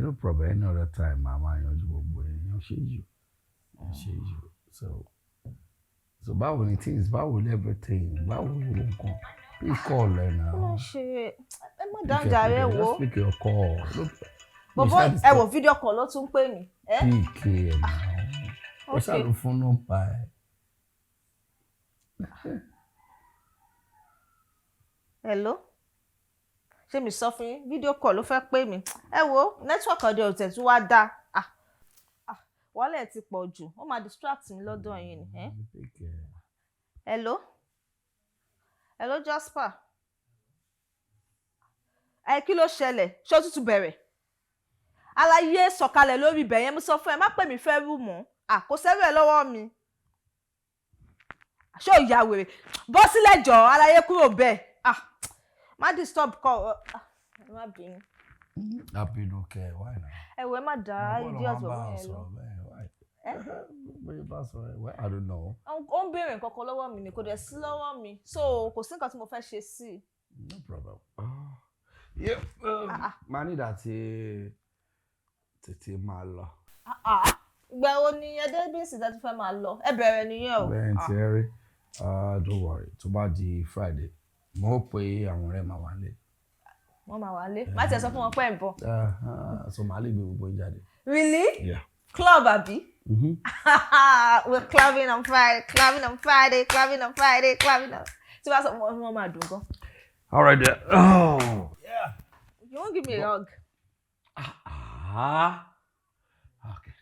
No problem, any other time màmá yanjú gbogbo èèyàn ṣe jù so báwo ni things báwo ni everything báwo ni nǹkan bí call ẹ̀ náà. Ó ṣe ẹ mọ̀ dáńjà rẹ wo. Just pick your call. Bọ̀bọ̀ ẹ wò fídíò call ló tún pè mí. PK ẹ̀ náà ó ṣàlù fún nọ́mbà ẹ̀. Hello? Ṣé mi sọ fún yín fídíò call ló fẹ́ pè mí ẹ wo network ọ̀dẹ̀ ọ̀tẹ̀ tí wàá dá wàhálà ẹ̀ ti pọ̀ jù ó máa distract mi lọ́dọ̀ yín ni. Hello? Hello Jasper? Kí ló ṣẹlẹ̀ ṣé ó tútù bẹ̀rẹ̀ aláyé sọ̀kalẹ̀ lórí ibẹ̀ yẹn mo sọ fún ẹ má pè mí fẹ́ rú mọ́ kò sẹ́rù ẹ lọ́wọ́ mi ṣé ò ya wèrè bọ́ sílẹ̀ jọ aláyé kúrò bẹ́ẹ̀ má disturb call má bínú. Abinu kẹ why now. Ẹ má dá idiot ọ̀rọ̀ yẹn lọ. I don't know. Ó ń béèrè nǹkan kan lọ́wọ́ mi ni kò dẹ̀ sí lọ́wọ́ mi so kò sí nǹkan tí mo fẹ́ ṣe sí. No problem. Máa ní ìdàtí tètè máa lọ. Ìgbà wo ni ẹdẹ́bíìsì tẹ́ ti fẹ́ máa lọ ẹ bẹ̀rẹ̀ nìyẹn o. Bẹ́ẹ̀ ti ẹ rí don't worry tó bá di Friday mo pe àwọn ọ̀rẹ́ máa wà lé. Wọ́n máa wà lé má tiẹ̀ sọ fún wọn pé ẹ̀ ń bọ̀. So màá lè gbé gbogbo jáde. Really? Yeah. Club àbí? We're clubbing on Friday. Tí wàá sọ fún wọn máa dùn gan. All right there. Oh. Yeah. You won't give me a hug. Okay.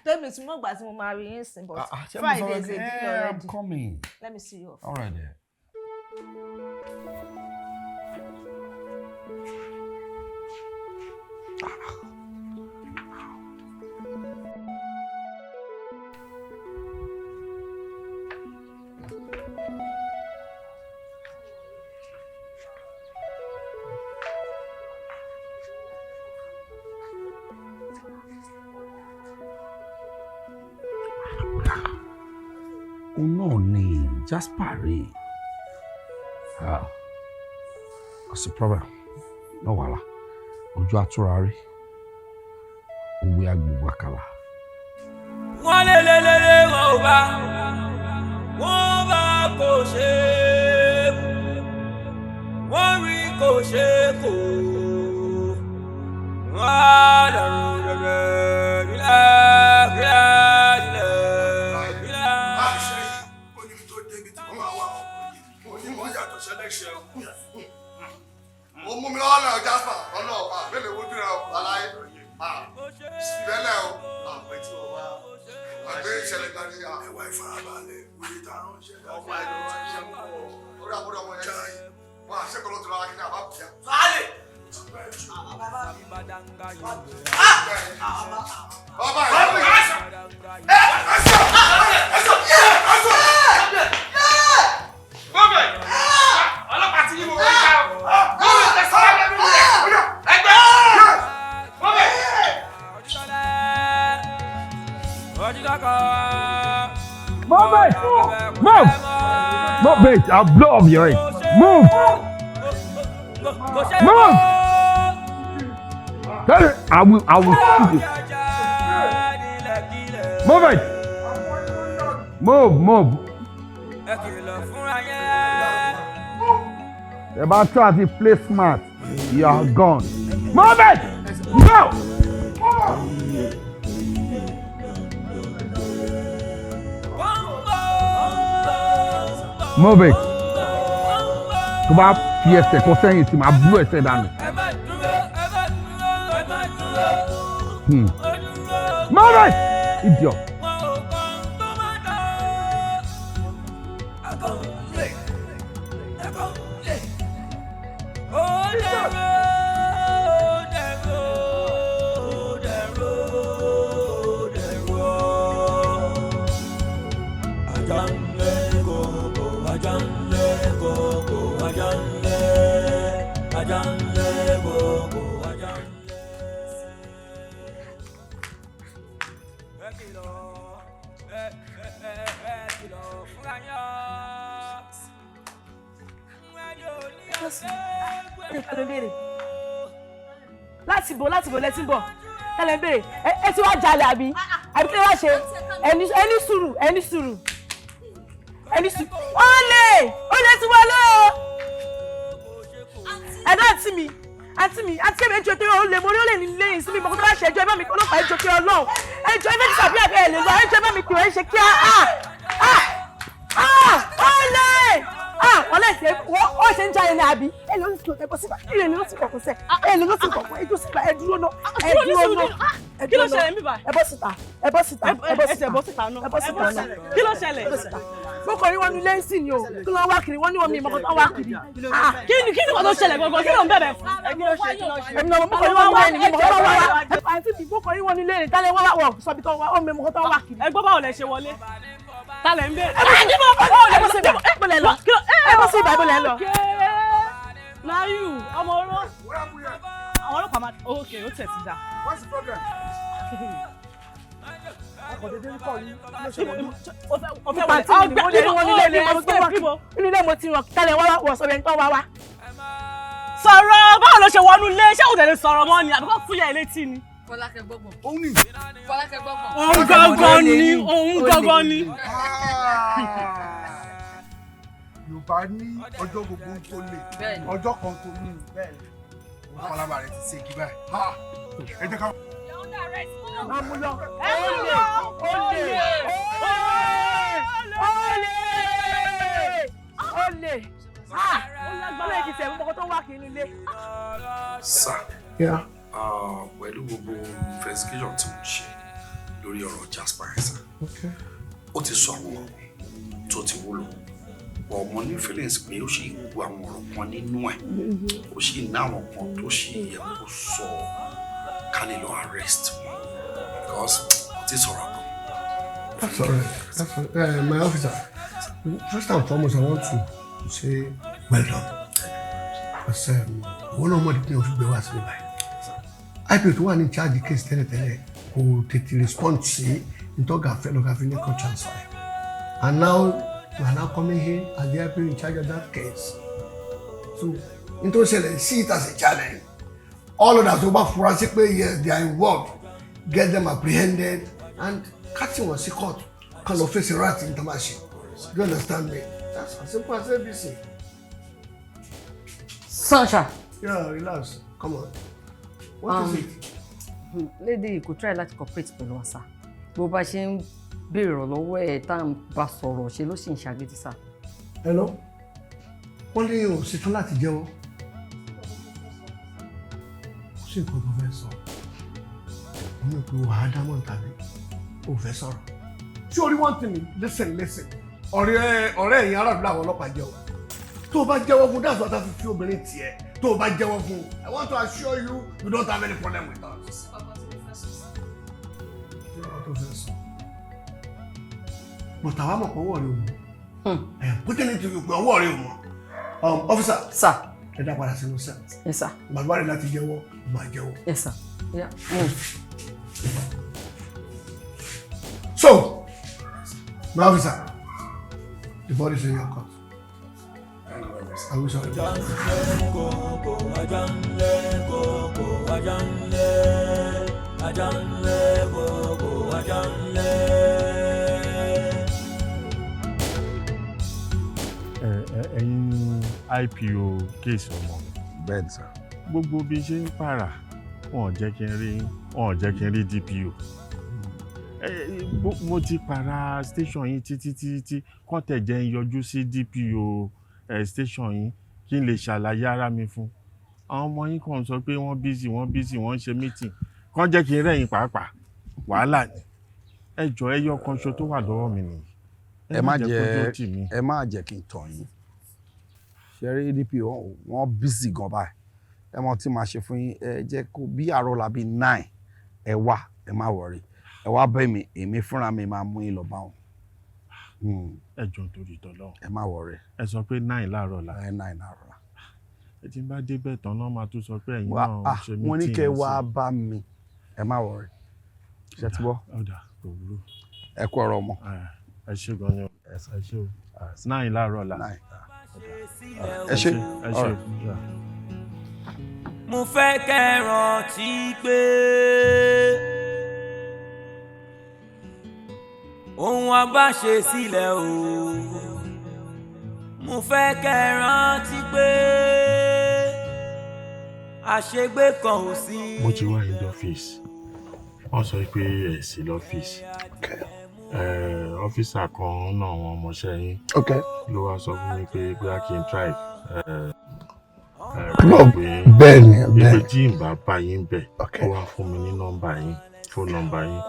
Don't miss me gbà tí mo máa rí yín sìn but Friday is a deal already. I'm coming. Let me see you off. All right there. No ni Jasper rè. What's the problem? No wàhálà. Ojú àtúrà rí. Òwe agbègbè àkàlà. Wọ́n lé wọ́n bá kò ṣe é wọ́n rí kò ṣe é kò wọ́n dàrú gẹ́gẹ́ bílẹ̀. Ó mú mi lọ́wọ́ náà Jasper ọ̀nà àbẹ̀lẹ̀ wojú rẹ̀ aláyé ìbẹ̀lẹ̀ o àpẹ tí wọ́n wá àgbé ìṣẹ̀lẹ̀ kan ní ẹwà ìfarabalẹ̀ wíwí tààrùn ìṣẹ̀lẹ̀ ọmọ ẹ̀dọ̀ wọn ṣe ń kọ́ orí àbúrò ọmọ yẹn wọn àṣekọ̀ ló ti lọ́wọ́ kí ní àbá bìíyà. Sálẹ̀! Ọlọ́pàá ti yí mo wọ́n ká o. Move, bitch! I'll blow up your head. Move! Tell it. I will shoot you. Move it! Move! You're about to try to play smart. You are gone. Move it! No! Move it. Tó bá fi ẹsẹ̀ kan sẹ́yìn sí máa bú ẹsẹ̀ dànù. Move it! Idiot. láti bò lẹ́tí bọ̀ tẹ́lẹ̀ bèrè ẹ ti wá jalè àbí kí ló wá ṣe ẹni sùúrù olè ti wọlé o ẹ̀dá àǹtí mi ẹjọ́ tó yọ olè mo ní olè ní lẹ́yìn sí mi mọ̀ kó tó bá ṣe ẹjọ́ ẹ bá mi ọlọ́pàá ẹjọ́ tó yọ lọ́hùn ẹjọ́ ẹ bẹ́ẹ̀ ti sàbí àbẹ́ ẹ̀ lè lọ ẹjọ́ ẹ bá mi kí wọ́n ṣe kí olè ó ṣe ń jáde ní àbí ẹ ló ń sọ ẹ bọ́ síbà ilé ló ti kọ̀kọ́ sẹ́ ẹ ló ti kọ̀kọ́ ẹ dúró síbà ẹ dúró náà kí ló ṣẹlẹ̀ níbà ẹ bọ́ síta náà kí ló ṣẹlẹ̀ mo kàn rí wọn ní lẹ́sìn ni o kí ló ń wá kiri wọ́n ní wọn mi ìmọ̀kàn tó ń wá kiri kí ni kò tó ṣẹlẹ̀ gbọ̀ngàn kí ló ń bẹ̀rẹ̀ fún ẹ̀mí náà mo kàn rí wọn wá ní ìmọ̀kàn tó ń wá àti mi mo kàn rí wọn ní lẹ́yìn tálẹ̀ wọ́n wá wọ̀ sọ́bi tó ń wá ó mi ìmọ̀kàn tó ń wá kiri. ẹ gbọ́ báwo lẹ ṣe wọlé tálẹ̀ ń bẹ. ẹ bọ́ sí ìbàdàn lọ. láyù ọmọ oró àwọn ọlọ́pàá máa ókè ó tẹ̀ sí dá. What's the problem? inú ilé mo ti ràn tẹ́lẹ̀ wá wọ̀ sọ́bẹ̀ nǹkan wá wá. sọ̀rọ̀ báwo ló ṣe wọnú ilé ṣé òun tẹ̀lé sọ̀rọ̀ mọ́ ni àbíkọ́ fúyà ilé tí ni. Fọlákẹ́ gbọ́gbọ̀n. Òun ni. Fọlákẹ́ gbọ́gbọ̀n. Òun gangan ni. Yorùbá ní ọjọ́ gbogbo tó lè ọjọ́ kan tó ní ọ̀pọ̀lọpọ̀ rẹ̀ ti ṣe kí báyìí. Ẹ jẹ́ ká. Amúlọ. Olè. Olè kìí tẹ̀ mọ́ kó tó wá kí inú ilé. Sir. Yeah. Pẹ̀lú gbogbo investigation tí mo ṣe lórí ọ̀rọ̀ Jasper ẹ̀sán. Ó ti sọ àwọn ọ̀rọ̀ tó ti wúlò. Ọmọ ní feelings pé ó sì gbogbo àwọn ọ̀rọ̀ kan nínú ẹ̀. Ó sì ní àwọn kan tó sì yẹ kó sọ ká lè lọ arrest wọn. Because ó ti sọ̀rọ̀ kan. That's all right. That's all right. My officer, first and foremost, I want to say well done. Because one of my things we were saying by. I put one in charge of the case who take the response see into fellow government transfer. And now we are now coming here and they are in charge of that case. So into see it as a challenge. All of that over forensic yes, they are involved. Get them apprehended and catching was caught. Kind of face a rat in the machine. Do you understand me? That's as simple as ABC. Sunshine. Yeah, relax. Come on. What is it? Lady, kò try láti cooperate pẹ̀lú wa sá. Bó bá ṣe ń béèrè lọ́wọ́ ẹ̀ tá à ń bá sọ̀rọ̀ ṣe ló sì ń ṣàgídí sá. Hello? Wọ́n ní o ṣetán láti jẹ́wọ́. Kò sí nǹkan tó fẹ́ sọ. Mo ní pé wàá dámọ̀ tàbí o fẹ́ sọ̀rọ̀. Ṣé orí wọ́n ti mi? Listen. Ọ̀rẹ́ ẹ̀yin aráàlú àwọn ọlọ́pàá jẹ́ o. Tó o bá jẹ́wọ́ fún dáàsì ọ̀tá fífi obìnrin tiẹ̀. Tó o bá jẹ́wọ́ fún, I want to assure you don't have any problem with us. But àwa mọ̀ pé ọwọ́ rẹ ò mọ̀. Put it into you pé ọwọ́ rẹ ò mọ̀. Officer. Sir. Ẹ dá padà sínú cell. Yes, sir. Bàbá rẹ̀ láti jẹ́wọ́, máa jẹ́wọ́. Yes, sir. Yeah. Move. So, my officer, the body is in your court. I wish I would. Ẹ̀yin ni IPO kéèsì ọmọ mi. Bẹ́ẹ̀ni sá. Gbogbo bí ṣe ń pààrà wọn ò jẹ́ kí n rí yín, wọn ò jẹ́ kí n rí DPO. Mo ti para station yín títí kọ́ńtẹ̀ jẹ́ ń yọjú sí DPO station yín kí n lè ṣàlàyé ara mi fún. Àwọn ọmọ yín kàn sọ pé wọ́n busy wọ́n ń ṣe meeting kàn jẹ́ kí n rẹ́yìn pàápàá wàhálà ni. Ẹ jọ ẹyọ kan ṣo tó wà lọ́wọ́ mi nìyí. ẹ má jẹ́ kí n tàn yín. ṣeré DPO wọ́n busy gan báyìí. Ẹ mọ̀ tí màá ṣe fún yín, ẹ jẹ́ kó bí àárọ̀ la bí 9 ẹ wá, ẹ má worry. Ẹ wá bẹ̀ mí, èmi fúnra mi máa mú yín lọ bá wọn. Ẹ jọ nítorí tọ́lọ́. Ẹ má worry. Ẹ sọ pé 9 láàárọ̀ la. 9 láàárọ̀ la. Ẹ ti bá débẹ̀ tán náà máa tún sọ pé ẹ̀yin náà ṣe meeting. Wọ́n ní kẹ́ wá bá mi. Ẹ má worry. Ṣé ti gbọ́? Ọ̀dà kò burú. Ẹ kú ọ̀rọ̀ ọmọ. Ẹ ṣé gan ni o. Ẹ ṣé o. 9 láàárọ̀ la. Ẹ ṣé. Mo fẹ́ kẹ́ rántí pé ohun abáṣe sílẹ̀ o. Mo fẹ́ kẹ́ rántí pé àṣegbé kan ò sí. Mo ti wá ní ọ́fíìsì. Wọ́n sọ pé ẹ̀ sí lọ́fíìsì. Ọ́fíìsà kan náà àwọn ọmọọṣẹ́ yín ló wá sọ fún mi pé bóyá kí n try bẹ́ẹ̀ ni ibi tí n bá bá yín bẹ̀ ó wá fún mi ní nọ́mbà yín fóònù nọ́mbà yín.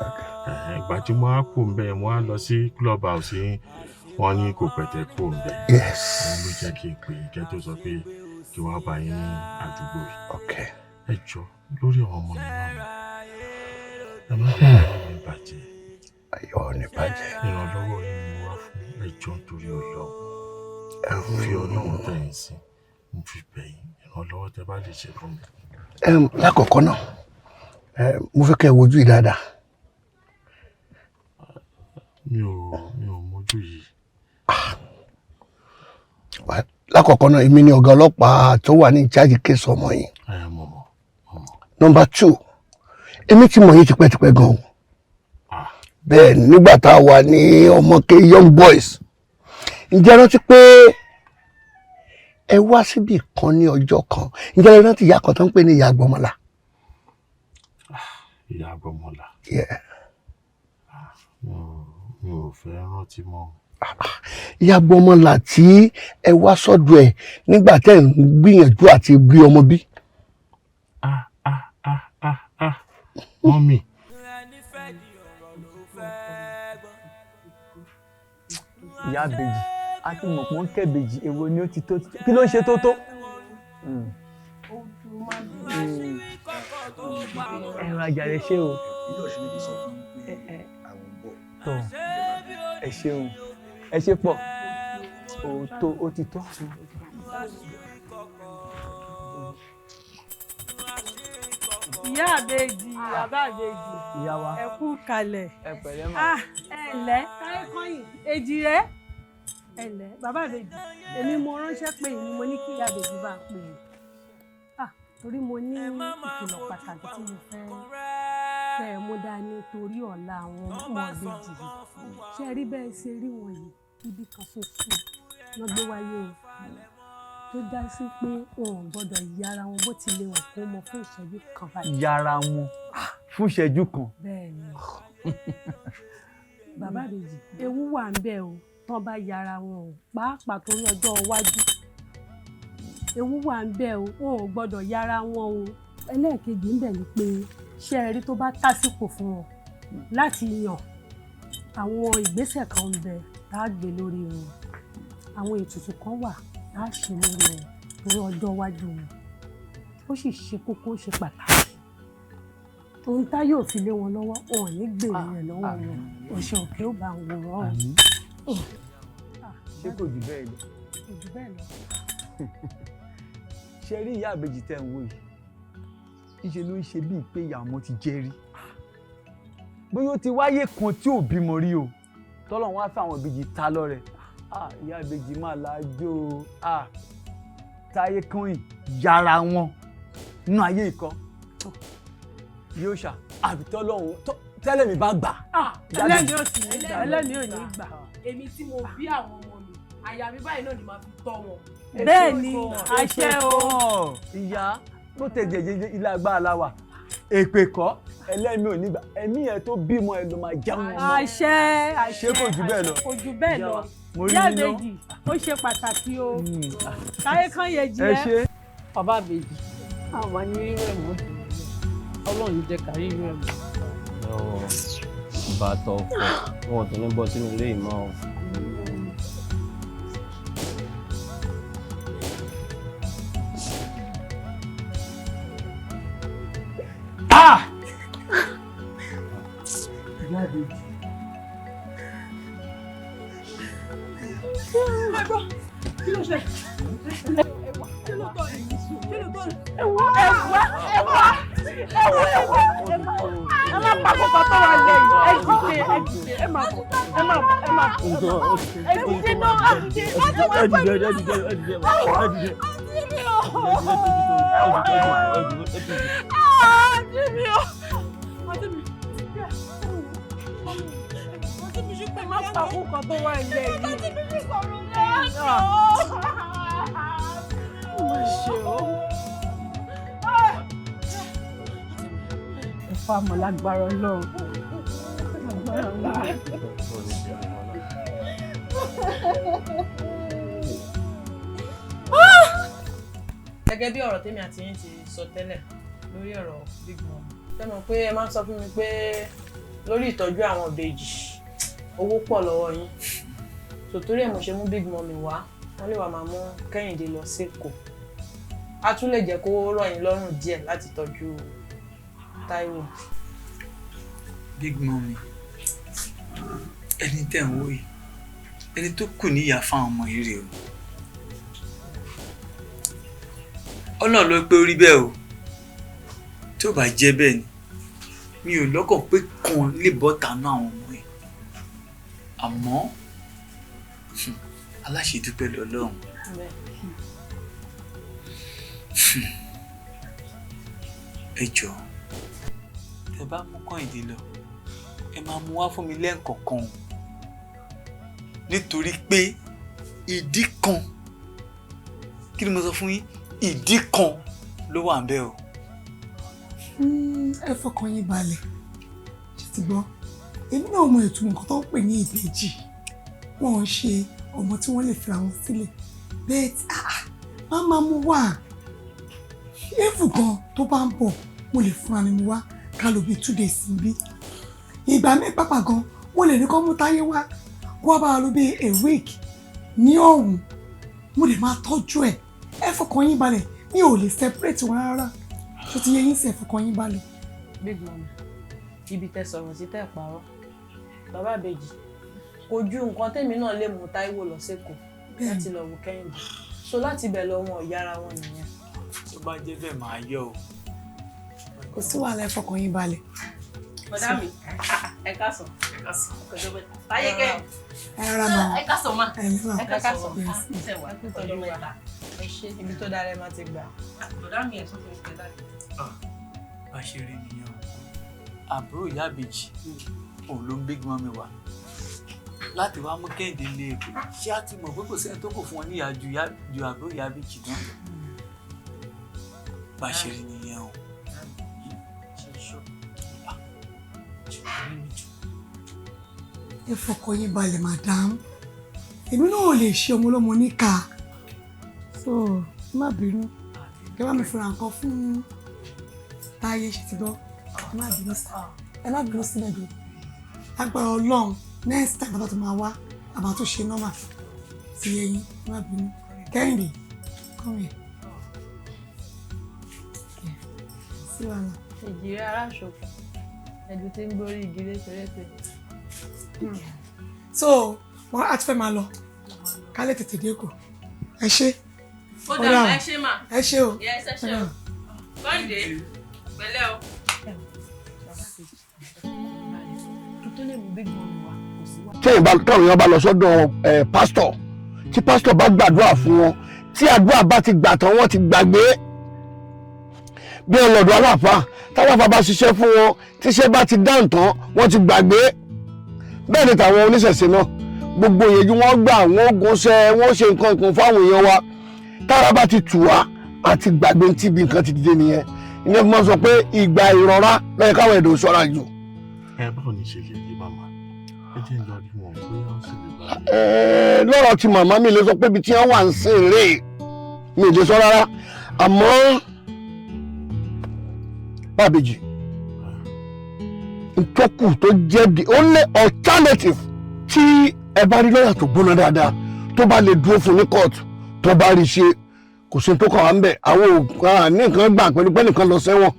Ìgbà tí mo á kó ń bẹ̀ mo á lọ sí club house yín wọ́n ní kò pẹ̀tẹ́ kó ń bẹ̀. Wọ́n ló jẹ́ kí n pè é kẹ́ tó sọ pé kí wọ́n bá yín ní àdúgbò yìí. Ẹ jọ lórí àwọn ọmọ mi náà ẹ má bàa mi bàjẹ́. Ayọ̀ ní bàjẹ́. Ìrànlọ́wọ́ yín ni mo wá fún ẹ jọ nítorí Ọlọ́run. Ẹ fi Ọlọ́run tẹ̀yìn sí mo fi bẹ̀yìn ìrànlọ́wọ́ tẹ bá lè ṣe fún mi. Lákọ̀ọ́kọ́ náà mo fẹ́ kẹ́ ẹ wojú yìí dáadáa. Mi ò mójú yìí. Lákọ̀ọ́kọ́ náà èmi ni ọ̀gá ọlọ́pàá tó wà ní ìjáde kéésì ọmọ yìí. Number 2, èmi ti mọ̀ yín tipẹ́tipẹ́ gan-an. Bẹ́ẹ̀ nígbà tá a wà ní ọmọké young boys. Ǹjẹ́ rántí pé ẹ wá síbì kan ní ọjọ́ kan? Ǹjẹ́ ẹ rántí ìyá kan tó ń pè ní ìyá Agbọ́mọlá? Ìyá Agbọ́mọlá. Mi ò fẹ́ rántí mọ́. Ìyá Agbọ́mọlá tí ẹ wá sọ́dọ̀ ẹ̀ nígbà tẹ́ ń gbìyànjú àti bí ọmọ bí. Mọ́mì. Ìyá àbèjì a ti mọ̀ pé ó ń kẹ́bèjì èwo ni ó ti tó kí ló ń ṣe tó tó. Ẹ̀rọ àjàre ṣé o. Tọ́ ẹ ṣeun ẹ ṣe pọ̀ òótọ́ ó ti tọ́. Ìyá àbèjì bàbá àbèjì ẹ kú kalẹ̀. Ẹ pẹ̀lẹ́ mà. Ẹ ǹlẹ́ táyé kọ́yìn èjì rẹ̀ ẹ ǹlẹ́ bàbá àbèjì èmi mo ránṣẹ́ pé yìí ni mo ní kí ìyá àbèjì bá pè é. Torí mo ní ìkìlọ̀ pàtàkì tí mo fẹ́ mú dání torí ọ̀la àwọn ọmọ àbèjì yìí. Ṣé ẹ rí bẹ́ẹ̀ ṣe rí wọ̀nyí ibi kan ṣoṣo ló gbé wáyé o tó dá sí pé wọn ò gbọdọ̀ yára wọn bó ti lè wọ̀ kó mọ fún ìṣẹ́jú kan báyìí. Yára wọn fún ìṣẹ́jú kan. Bẹ́ẹ̀ni bàbá àbèjì ewu wà ń bẹ o tán bá yára wọn o pàápàá torí ọjọ́ iwájú ewu wà ń bẹ o wọn ò gbọdọ̀ yára wọn o. Ẹlẹ́ẹ̀kejì ń bẹ ni pé ṣé ẹ rí tó bá tásìkò fún wọn láti yàn àwọn ìgbésẹ̀ kan ń bẹ tá a gbé lórí wọn àwọn ètùtù kan wà tá a ṣe lórí wọn torí ọjọ́ iwájú wọn ó sì ṣe kókó ṣe pàtàkì ohun tá yóò fi lé wọn lọ́wọ́ wọn ò ní gbèrè rẹ̀ lọ́wọ́ wọn òṣè òkè ó bá ń wòrán o. Ṣé kò jù bẹ́ẹ̀ lọ? Kò jù bẹ́ẹ̀ lọ. Ṣé rí ìyá àbèjì tẹ́ ń wò yìí níṣe ló ń ṣe bíi pé ìyá ọmọ ti jẹ́ rí bóyá ó ti wáyé kan tí ò bímọ rí o tọ́lọ́run wá fẹ́ àwọn ìbejì ta lọ́rẹ ìyá ìbejì máa lájò táyé kọ́yìn yára wọn nínú ayé ìkọ́ yóò ṣà àbí tọ́lọ́run tẹ́lẹ̀ mi bá gbà. ẹlẹ́ni ò sì ní gbà ẹlẹ́ni ò ní gbà. Èmi tí mo bí àwọn ọmọ mi àyà mi báyìí náà ni màá fi tọ́ wọn. Bẹ́ẹ̀ ni àṣẹ o. Ìyá ló tẹ̀jẹ̀ ilé agbára la wà èpè kọ́ ẹlẹ́mìí ò ní gbà ẹ̀mí ẹ̀ tó bímọ ẹ̀ ló máa jáwọn ọmọ. àṣẹ ṣé kò jù bẹ́ẹ̀ lọ. kò jù bẹ́ẹ̀ lọ ìyá àbèjì ó ṣe pàtàkì o káyé kan yẹ jí ẹ. bàbá àbèjì àwọn ní rírọ ẹ̀mọ́ ọlọ́run jẹ́ ká rírọ ẹ̀mọ́. bàtọ̀ ọkọ̀ wọn ò tún ní bọ́ sínú ilé ìmọ̀ ọ́. Kí ló ṣe? Ẹ má pa kókó tó wà lẹ́yìn. Ẹ dìde. Ẹ má bọ̀. Ẹ má bọ̀. Ẹ dìde náà. Ẹ dìde. Má pa kókó tó wà lẹ́yìn. Ẹ̀fọ́ àmọ́ lágbára Ọlọ́run. Gẹ́gẹ́ bí ọ̀rọ̀ tèmi àti yín ti sọ tẹ́lẹ̀ lórí ọ̀rọ̀ big mom. Ṣé mọ̀ pé ẹ máa ń sọ fún mi pé lórí ìtọ́jú àwọn ìbejì owó pọ̀ lọ́wọ́ yín. Torí ẹ̀ mo ṣe mú big mom wá wọ́n lè wà máa mú Kẹ́hìndé lọ s'Èkó a tún lè jẹ́ kó rọ̀ yín lọ́rùn díẹ̀ láti tọ́jú Táíwò. Big mom ẹni tẹ́ ń wò yìí ẹni tó kù níyà fáwọn ọmọ yìí rèé o Ọlọ́run ló pé ó rí bẹ́ẹ̀ o tí ò bá jẹ́ bẹ́ẹ̀ ni mi ò lọ́kàn pé kan lè bọ́ tànú àwọn ọmọ yìí àmọ́ aláṣẹdúpẹ́ lọ́lọ́run ẹ jọ̀ọ́ tẹ bá mú Kẹ́hìndé lọ ẹ máa mú wá fún mi lẹ́ẹ̀kọ̀ọ̀kan nítorí pé ìdí kan kí ni mo sọ fún yín ìdí kan ló wà ń bẹ̀ o. ẹ fọkàn yín balẹ̀ ṣe ti gbọ́ èmi náà mọ ìtumọ̀ nǹkan tó ń pè ní ìbejì wọn ń ṣe ọmọ tí wọ́n lè fi àwọn sílẹ̀ bẹ́ẹ̀ tí máa máa mú wá éèfù gan tó bá ń bọ̀ mo lè fúnra mi wá ká ló bí 2 days níbí ìgbà mi pàpà gan mo lè ní kó mú Táyé wá kó wá bá wa ló bí a week ní ọ̀hún mo lè máa tọ́jú ẹ̀ ẹ fọkàn yín balẹ̀ mi ò lè separate wọn rárá ṣé ti yẹ yín sí ẹ fọkàn yín balẹ̀. big mom ibi tẹ́ sọ̀rọ̀ sí tẹ́ parọ́ bàbá ìbejì kò ju nǹkan tèmi náà lè mú Táíwò lọ s'Èkó láti lọ wo Kẹ́hìndé so láti bẹ̀ lọ wọn ìyára wọn nìyẹn. tó bá jẹ́ bẹ́ẹ̀ máa yọ o. kò sí wàhálà ẹ fọkàn yín balẹ̀. bọ̀dá mi ẹ káàsán Táyé kẹ́ ẹ rárá ma ẹ káàsán ma ẹ káàsán ṣẹ̀wá ẹ kú tọ́jú wa ẹ ṣe ibi tó dára ẹ má ti gbà. bọ̀dá mi ẹ̀ tó fi ṣe dájú. bá ṣe rí nìyẹn o àbúrò ìyá ìbejì òun ló ń big mummy wa láti wá mú Kẹ́hìndé lé èkó ṣé a ti mọ̀ pé kò sẹ́ni tó kò fún wọn níyà ju àbúrò ìyá ìbejì náà bá ṣe rí nìyẹn o. ẹ fọkàn yín balẹ̀ madam èmi náà ò lè ṣe ọmọ ọlọ́mọ níkà so má bínú kẹ bá mi fura nǹkan fún Táyé ṣe ti gbọ́ ẹ má bínú sí mẹ́jọ agbára Ọlọ́run next time bàbá tó máa wá àbá tó ṣe nọ́mà sí ẹyin ẹ má bínú Kẹ́hìndé come here sí wàhálà. ìjìrì aráṣọkọ ẹdùn tí ń gbórí igi létérètè. so wọn á ti fẹ́ máa lọ ká lè tètè dé kù ẹ ṣé. ó dàbọ̀ ẹ ṣé mà. ẹ ṣé o. ẹ ṣé o. Kẹ́hìndé pẹ̀lẹ́ o. táwọn èèyàn bá lọ sọ́dọ̀ pásítọ̀ tí pásítọ̀ bá gbàdúrà fún wọn tí àdúrà bá ti gbà tán wọ́n ti gbàgbé bí ọlọ́dọ̀ aláàfáà táwọn àfáà bá ṣiṣẹ́ fún wọn tíṣẹ́ bá ti dáhùn tán wọ́n ti gbàgbé bẹ́ẹ̀ ni tàwọn oníṣẹ̀ṣe náà gbogbo ìyẹn wọ́n gbà wọ́n gúnṣẹ́ wọ́n ṣe nǹkan fáwọn èèyàn wa tára bá ti tù wá àti gbàgbé tí bí nǹkan ti dìde nìyẹn ìní ẹ̀fọ́ máa sọ pé ìgbà ìrọ̀rá lẹ́yìn káwọn ẹ̀dọ̀ ṣọ́ra jù. Báwo ni ṣe lè rí màmá? Ẹ jẹ́ ìjọ rí wọn bóyá ó sì lè bá mi. Lọ́rọ̀ tí màmá mi lè sọ pé ibi tí wọ́n wà ń sìn rè mi lè sọ rárá àmọ́ Bàbèjì ntọ́kù tó jẹ́ the only alternative tí ẹ bá rí lọ́yà tó gbóná dáadáa tó bá lè dúró fún ní court tó bá rí ṣe kò sí tó kàn wá ń bẹ̀ àwọn òkà ní nǹkan gbà pẹ̀lú pé nìkan lọ sẹ́wọ̀n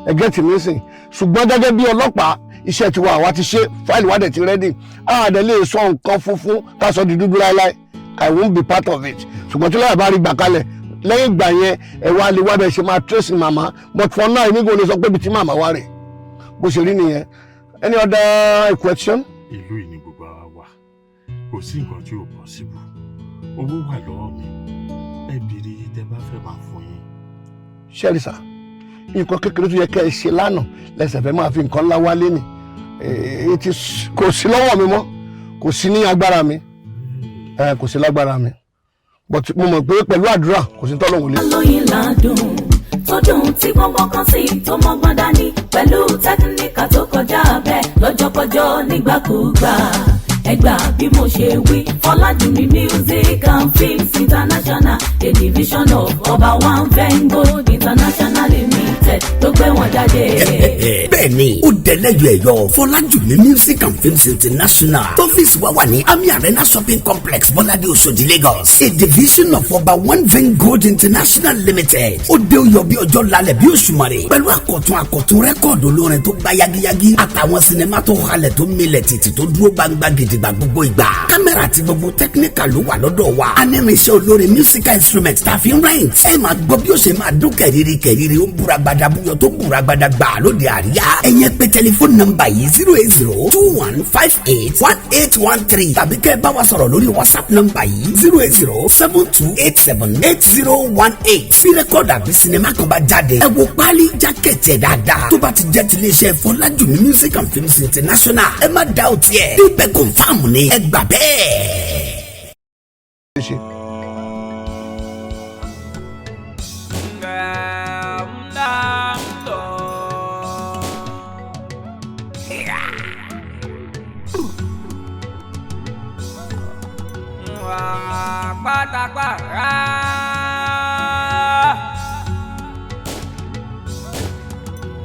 ẹgẹ́ tì mí sìn ṣùgbọ́n gẹ́gẹ́ bí ọlọ́pàá iṣẹ́ tiwa àwa ti ṣe fáìlì wa dẹ̀ ti rẹ́dì àdẹ lè sọ nǹkan funfun ká sọ di dúdú láéláé I won't be part of it ṣùgbọ́n tí lọ́yà bá rí gbà kalẹ̀ lẹ́yìn ìgbà yẹn ẹ wá lè wá bẹ̀ ṣe máa trace màmá but for now èmi kò lè sọ pé ibi tí màmá wà rè bó ṣe rí nìyẹn. Any other question? Ìlú yìí ni gbogbo àwa wà kò sí nǹkan tí ò possible owó wà lọ́wọ́ mi ẹ bèrè yìí tẹ́ bá fẹ́ máa fún yín. Ṣẹ́rí sà nǹkan kékeré tó yẹ kẹ́ ẹ ṣe lánàá lẹ́sẹ̀ fẹ́ máa fi nǹkan ńlá wálé ni kò sí lọ́wọ́ mi mọ́ kò sí ní agbára mi kò sí lágbára mi but mo mọ̀ pé pẹ̀lú àdúrà kò sí tọ́lọ́hún lé. Alóyin ládùn tó dùn tí gbọ́ngbọ́n kan sí tó mọ́gbọ́n dání pẹ̀lú tẹkíníkà tó kọjá bẹ́ẹ̀ lọ́jọ́kọjọ́ nígbàkúgbà ẹgbà bí mo ṣe wí Ọlájùmí music and films international a division of Ọba One Vengo international limited ló gbé wọn jáde. Bẹ́ẹ̀ni ó dẹlẹyọ ẹyọ Fọlájùmí music and films international tọfíìsì wa wà ní Ami Arena shopping complex Bọ́ládé Òṣòdì Lagos a division of Ọba One Vengo international limited ó dé oyọ bí ọjọ́ lálẹ́ bí òṣùmàrè pẹ̀lú àkọ̀tun rẹ́kọ̀dù olórin tó gbá yagiyagi àtàwọn sinimá tó halẹ̀ tó milẹ̀ títì tó dúró gbangba gidigba gbogbo ìgbà kámẹ́rà àti gbogbo tẹkíníkà ló wà lọ́dọ̀ wa anírinṣẹ́ olórin musical instrument tá a fi ń rent ẹ máa gbọ́ bí ó ṣe máa dún kẹ̀rìírí kẹ̀rìírí ó búra gbada búyọ tó búra gbada gbà lóde àríyá ẹ̀yẹ pé tẹlifóònù nọ́mbà yìí 08021581813 tàbí kẹ́ ẹ bá wa sọ̀rọ̀ lórí whatsapp nọ́mbà yìí 08072878018 sí rẹ́kọ̀dù àbí sinimá kan bá jáde ẹ wo páálí jákẹ́tì ẹ̀ dáadáa tó bá ti jẹ́ tiléeṣẹ́ Fọlájùmí music and films international ẹ má dá òtí ẹ̀ bíbẹ̀ confam ni ẹ gbà bẹ́ẹ̀.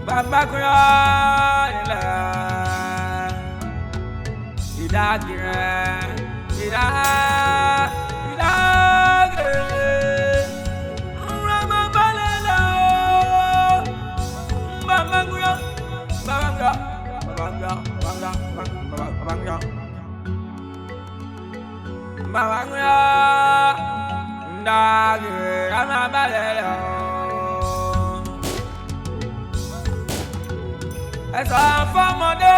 Bàbá kúrò nílẹ̀ ìdágìrẹ́ ìdágìrẹ́ rẹ́mọ̀ balẹ̀ lọ. Bàbá kúrò bàbá kúrò ìdágìrẹ́ rẹ́mọ̀ balẹ̀ lọ. Ẹ̀sán fọ́mọdé